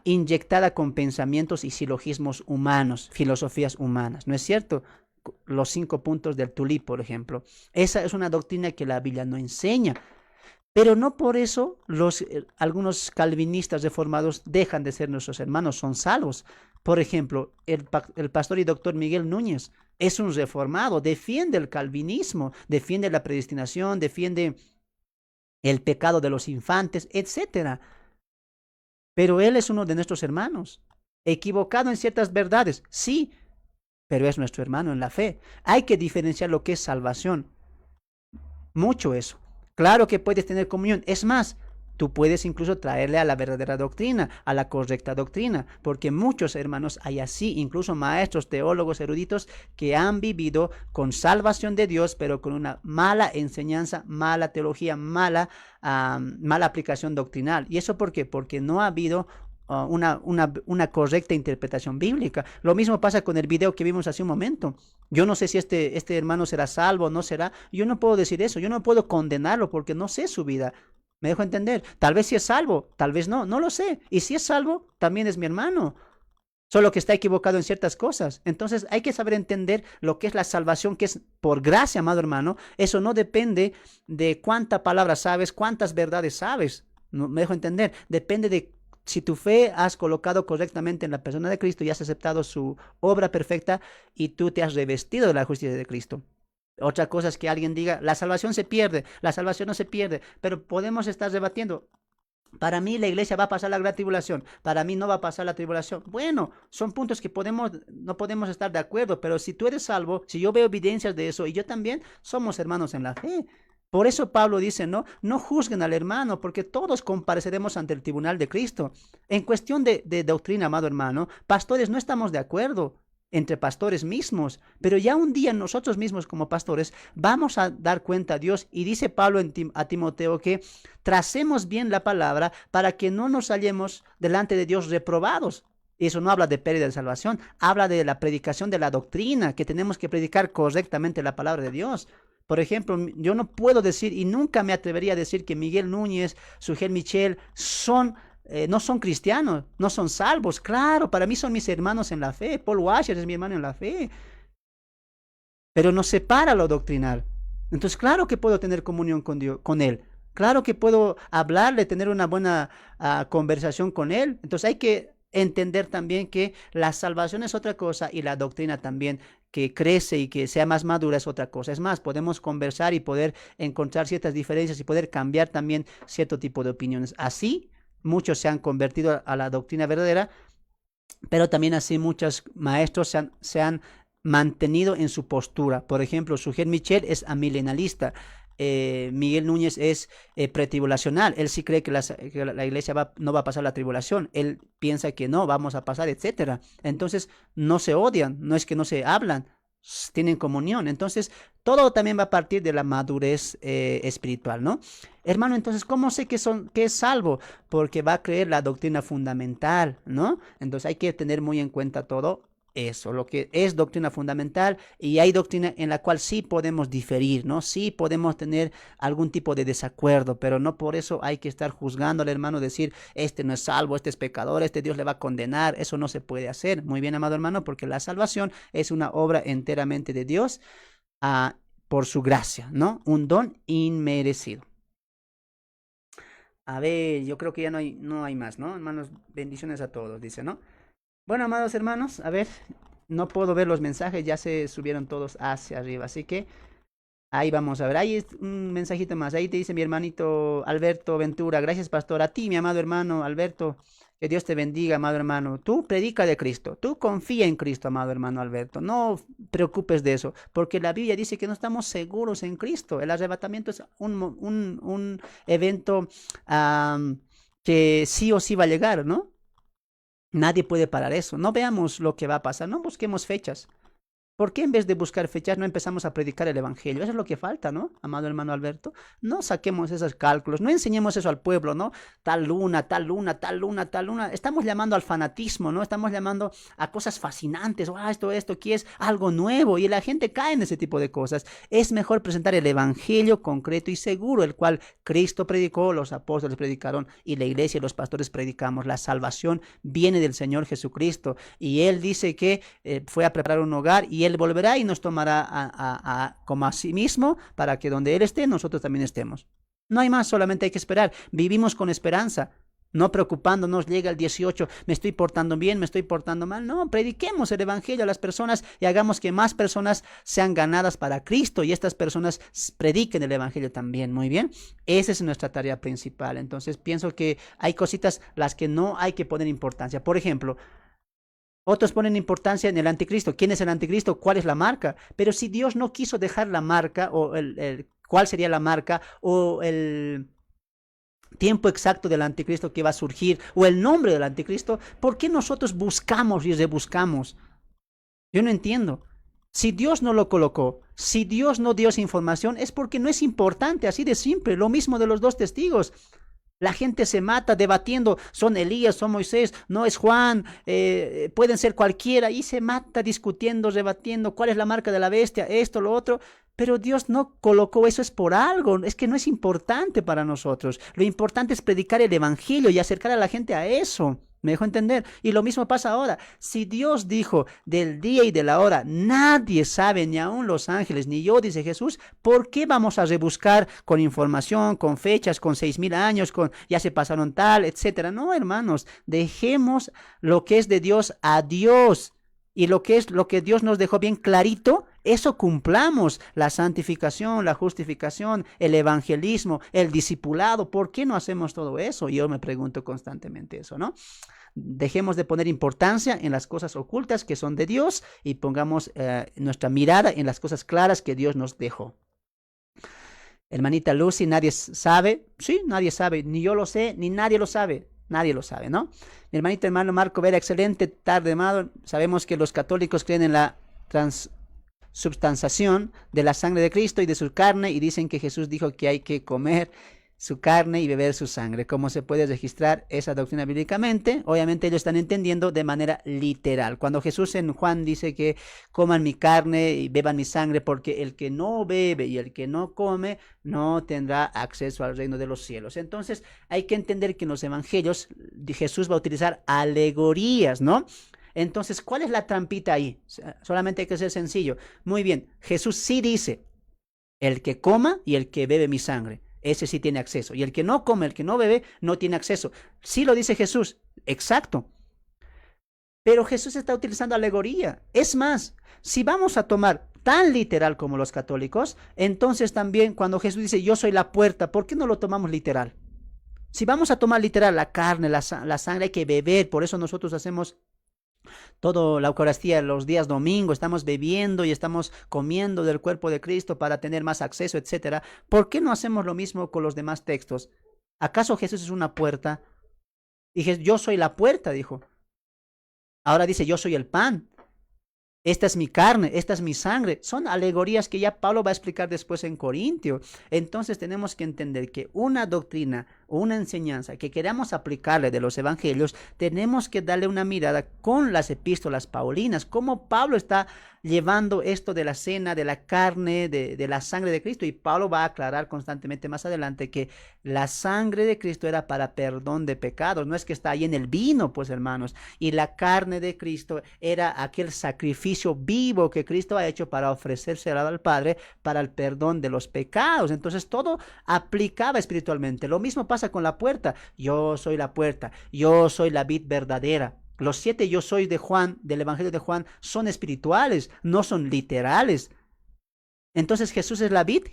inyectada con pensamientos y silogismos humanos, filosofías humanas, ¿no es cierto? Los 5 puntos del tulip, por ejemplo. Esa es una doctrina que la Biblia no enseña. Pero no por eso algunos calvinistas reformados dejan de ser nuestros hermanos, son salvos. Por ejemplo, el pastor y doctor Miguel Núñez es un reformado, defiende el calvinismo, defiende la predestinación, defiende el pecado de los infantes, etcétera. Pero él es uno de nuestros hermanos, equivocado en ciertas verdades, sí, pero es nuestro hermano en la fe. Hay que diferenciar lo que es salvación, mucho eso. Claro que puedes tener comunión, es más, tú puedes incluso traerle a la verdadera doctrina, a la correcta doctrina, porque muchos hermanos hay así, incluso maestros, teólogos, eruditos, que han vivido con salvación de Dios, pero con una mala enseñanza, mala teología, mala aplicación doctrinal. ¿Y eso por qué? Porque no ha habido una correcta interpretación bíblica. Lo mismo pasa con el video que vimos hace un momento. Yo no sé si este hermano será salvo o no será. Yo no puedo decir eso, yo no puedo condenarlo porque no sé su vida. ¿Me dejo entender? Tal vez sí es salvo, tal vez no, no lo sé. Y si es salvo, también es mi hermano. Solo que está equivocado en ciertas cosas. Entonces hay que saber entender lo que es la salvación, que es por gracia, amado hermano. Eso no depende de cuánta palabra sabes, cuántas verdades sabes. ¿No? ¿Me dejo entender? Depende de si tu fe has colocado correctamente en la persona de Cristo y has aceptado su obra perfecta y tú te has revestido de la justicia de Cristo. Otra cosa es que alguien diga, la salvación se pierde, la salvación no se pierde, pero podemos estar debatiendo. Para mí la iglesia va a pasar la gran tribulación, para mí no va a pasar la tribulación. Bueno, son puntos que no podemos estar de acuerdo, pero si tú eres salvo, si yo veo evidencias de eso y yo también, somos hermanos en la fe. Por eso Pablo dice, no juzguen al hermano, porque todos compareceremos ante el tribunal de Cristo. En cuestión de doctrina, amado hermano, pastores no estamos de acuerdo entre pastores mismos, pero ya un día nosotros mismos como pastores vamos a dar cuenta a Dios, y dice Pablo a Timoteo que tracemos bien la palabra para que no nos hallemos delante de Dios reprobados. Y eso no habla de pérdida de salvación, habla de la predicación de la doctrina, que tenemos que predicar correctamente la palabra de Dios. Por ejemplo, yo no puedo decir y nunca me atrevería a decir que Miguel Núñez, Sugel Michel no son cristianos, no son salvos. Claro, para mí son mis hermanos en la fe. Paul Washer es mi hermano en la fe. Pero nos separa lo doctrinal. Entonces, claro que puedo tener comunión con Dios, con Él. Claro que puedo hablarle, tener una buena conversación con Él. Entonces, hay que entender también que la salvación es otra cosa y la doctrina también que crece y que sea más madura es otra cosa. Es más, podemos conversar y poder encontrar ciertas diferencias y poder cambiar también cierto tipo de opiniones. Así, muchos se han convertido a la doctrina verdadera, pero también así muchos maestros se han mantenido en su postura. Por ejemplo, Suger Michel es amilenalista. Miguel Núñez es pretribulacional. Él sí cree que la iglesia no va a pasar la tribulación. Él piensa que no, vamos a pasar, etcétera. Entonces, no se odian, no es que no se hablan, tienen comunión. Entonces, todo también va a partir de la madurez espiritual, ¿no? Hermano, entonces, ¿cómo sé que es salvo? Porque va a creer la doctrina fundamental, ¿no? Entonces, hay que tener muy en cuenta todo eso, lo que es doctrina fundamental, y hay doctrina en la cual sí podemos diferir, ¿no? Sí podemos tener algún tipo de desacuerdo, pero no por eso hay que estar juzgando al hermano, decir, este no es salvo, este es pecador, este Dios le va a condenar. Eso no se puede hacer. Muy bien, amado hermano, porque la salvación es una obra enteramente de Dios, por su gracia, ¿no? Un don inmerecido. A ver, yo creo que ya no hay más, ¿no? Hermanos, bendiciones a todos, dice, ¿no? Bueno, amados hermanos, a ver, no puedo ver los mensajes, ya se subieron todos hacia arriba, así que ahí vamos a ver. Ahí es un mensajito más. Ahí te dice mi hermanito Alberto Ventura. Gracias, pastor. A ti, mi amado hermano Alberto. Que Dios te bendiga, amado hermano. Tú predica de Cristo. Tú confía en Cristo, amado hermano Alberto. No preocupes de eso, porque la Biblia dice que no estamos seguros en Cristo. El arrebatamiento es un evento que sí o sí va a llegar, ¿no? Nadie puede parar eso. No veamos lo que va a pasar. No busquemos fechas. ¿Por qué en vez de buscar fechas no empezamos a predicar el evangelio? Eso es lo que falta, ¿no, amado hermano Alberto? No saquemos esos cálculos, no enseñemos eso al pueblo, ¿no? Tal luna, tal luna, tal luna, tal luna. Estamos llamando al fanatismo, ¿no? Estamos llamando a cosas fascinantes. Esto aquí es algo nuevo, y la gente cae en ese tipo de cosas. Es mejor presentar el evangelio concreto y seguro, el cual Cristo predicó, los apóstoles predicaron y la iglesia y los pastores predicamos. La salvación viene del Señor Jesucristo, y Él dice que fue a preparar un hogar, y Él volverá y nos tomará como a sí mismo, para que donde Él esté, nosotros también estemos. No hay más, solamente hay que esperar. Vivimos con esperanza, no preocupándonos. Llega el 18, me estoy portando bien, me estoy portando mal. No, prediquemos el evangelio a las personas y hagamos que más personas sean ganadas para Cristo, y estas personas prediquen el evangelio también. Muy bien, esa es nuestra tarea principal. Entonces pienso que hay cositas las que no hay que poner importancia. Por ejemplo, otros ponen importancia en el anticristo. ¿Quién es el anticristo? ¿Cuál es la marca? Pero si Dios no quiso dejar la marca, o cuál sería la marca, o el tiempo exacto del anticristo que va a surgir, o el nombre del anticristo, ¿por qué nosotros buscamos y rebuscamos? Yo no entiendo. Si Dios no lo colocó, si Dios no dio esa información, es porque no es importante, así de simple. Lo mismo de los dos testigos. La gente se mata debatiendo, son Elías, son Moisés, no es Juan, pueden ser cualquiera, y se mata discutiendo, rebatiendo cuál es la marca de la bestia, esto, lo otro. Pero Dios no colocó eso, es por algo, es que no es importante para nosotros. Lo importante es predicar el evangelio y acercar a la gente a eso. ¿Me dejó entender? Y lo mismo pasa ahora. Si Dios dijo del día y de la hora, nadie sabe, ni aun los ángeles, ni yo, dice Jesús, ¿por qué vamos a rebuscar con información, con fechas, con 6,000 años, con ya se pasaron tal, etcétera? No, hermanos, dejemos lo que es de Dios a Dios. Y lo que Dios nos dejó bien clarito, eso cumplamos. La santificación, la justificación, el evangelismo, el discipulado. ¿Por qué no hacemos todo eso? Yo me pregunto constantemente eso, ¿no? Dejemos de poner importancia en las cosas ocultas que son de Dios, y pongamos nuestra mirada en las cosas claras que Dios nos dejó. Hermanita Lucy, nadie sabe. Sí, nadie sabe. Ni yo lo sé, ni nadie lo sabe. Nadie lo sabe, ¿no? Mi hermanito hermano Marco Vera, excelente tarde, hermano. Sabemos que los católicos creen en la transubstanciación de la sangre de Cristo y de su carne, y dicen que Jesús dijo que hay que comer su carne y beber su sangre. ¿Cómo se puede registrar esa doctrina bíblicamente? Obviamente ellos están entendiendo de manera literal. Cuando Jesús en Juan dice que coman mi carne y beban mi sangre, porque el que no bebe y el que no come no tendrá acceso al reino de los cielos. Entonces hay que entender que en los evangelios Jesús va a utilizar alegorías, ¿no? Entonces, ¿cuál es la trampita ahí? Solamente hay que ser sencillo. Muy bien, Jesús sí dice, el que coma y el que bebe mi sangre, ese sí tiene acceso. Y el que no come, el que no bebe, no tiene acceso. Sí lo dice Jesús, exacto. Pero Jesús está utilizando alegoría. Es más, si vamos a tomar tan literal como los católicos, entonces también cuando Jesús dice yo soy la puerta, ¿por qué no lo tomamos literal? Si vamos a tomar literal la carne, la sangre, hay que beber. Por eso nosotros hacemos toda la Eucaristía los días domingo, estamos bebiendo y estamos comiendo del cuerpo de Cristo para tener más acceso, etcétera. ¿Por qué no hacemos lo mismo con los demás textos? ¿Acaso Jesús es una puerta? Dije, yo soy la puerta, dijo. Ahora dice, yo soy el pan. Esta es mi carne, esta es mi sangre. Son alegorías que ya Pablo va a explicar después en Corintio. Entonces tenemos que entender que una doctrina o una enseñanza que queramos aplicarle de los evangelios, tenemos que darle una mirada con las epístolas paulinas, cómo Pablo está llevando esto de la cena, de la carne, de la sangre de Cristo. Y Pablo va a aclarar constantemente más adelante que la sangre de Cristo era para perdón de pecados. No es que está ahí en el vino, pues hermanos. Y la carne de Cristo era aquel sacrificio vivo que Cristo ha hecho para ofrecerse al Padre para el perdón de los pecados. Entonces todo aplicaba espiritualmente. Lo mismo pasa con la puerta. Yo soy la puerta, yo soy la vid verdadera. Los 7 yo soy de Juan, del Evangelio de Juan, son espirituales, no son literales. Entonces Jesús es la vid,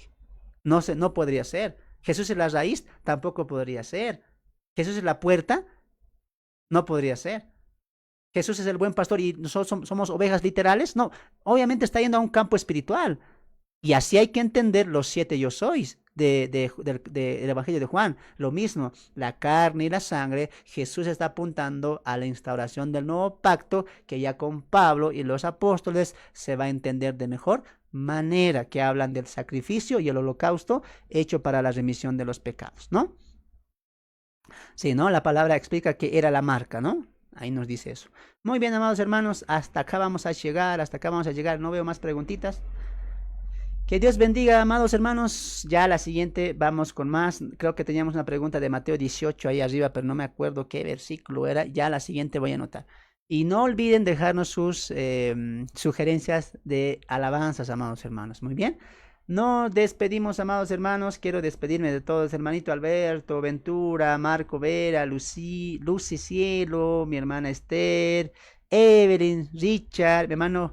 no podría ser. Jesús es la raíz, tampoco podría ser. Jesús es la puerta, no podría ser. Jesús es el buen pastor y nosotros somos ovejas literales. No, obviamente está yendo a un campo espiritual. Y así hay que entender los 7 yo sois del Evangelio de Juan. Lo mismo, la carne y la sangre, Jesús está apuntando a la instauración del nuevo pacto que ya con Pablo y los apóstoles se va a entender de mejor manera, que hablan del sacrificio y el holocausto hecho para la remisión de los pecados, ¿no? Sí, ¿no? La palabra explica que era la marca, ¿no? Ahí nos dice eso. Muy bien, amados hermanos, hasta acá vamos a llegar, no veo más preguntitas. Que Dios bendiga, amados hermanos. Ya la siguiente vamos con más. Creo que teníamos una pregunta de Mateo 18 ahí arriba, pero no me acuerdo qué versículo era. Ya la siguiente voy a anotar. Y no olviden dejarnos sus sugerencias de alabanzas, amados hermanos. Muy bien. Nos despedimos, amados hermanos. Quiero despedirme de todos. Hermanito Alberto, Ventura, Marco Vera, Lucy Cielo, mi hermana Esther, Evelyn, Richard, mi hermano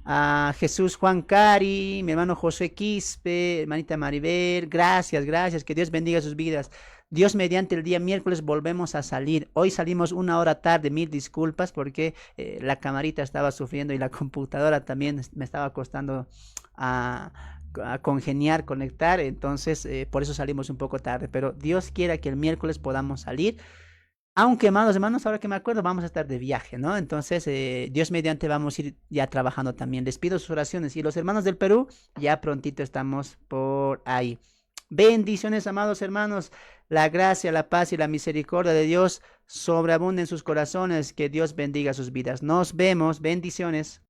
a Jesús Juan Cari, mi hermano José Quispe, hermanita Maribel, gracias, que Dios bendiga sus vidas. Dios mediante el día miércoles volvemos a salir. Hoy salimos 1 hora tarde, 1000 disculpas porque la camarita estaba sufriendo y la computadora también me estaba costando a congeniar, conectar, entonces por eso salimos un poco tarde, pero Dios quiera que el miércoles podamos salir. Aunque, amados hermanos, ahora que me acuerdo, vamos a estar de viaje, ¿no? Entonces, Dios mediante vamos a ir ya trabajando también. Les pido sus oraciones. Y los hermanos del Perú, ya prontito estamos por ahí. Bendiciones, amados hermanos. La gracia, la paz y la misericordia de Dios sobreabunden en sus corazones. Que Dios bendiga sus vidas. Nos vemos. Bendiciones.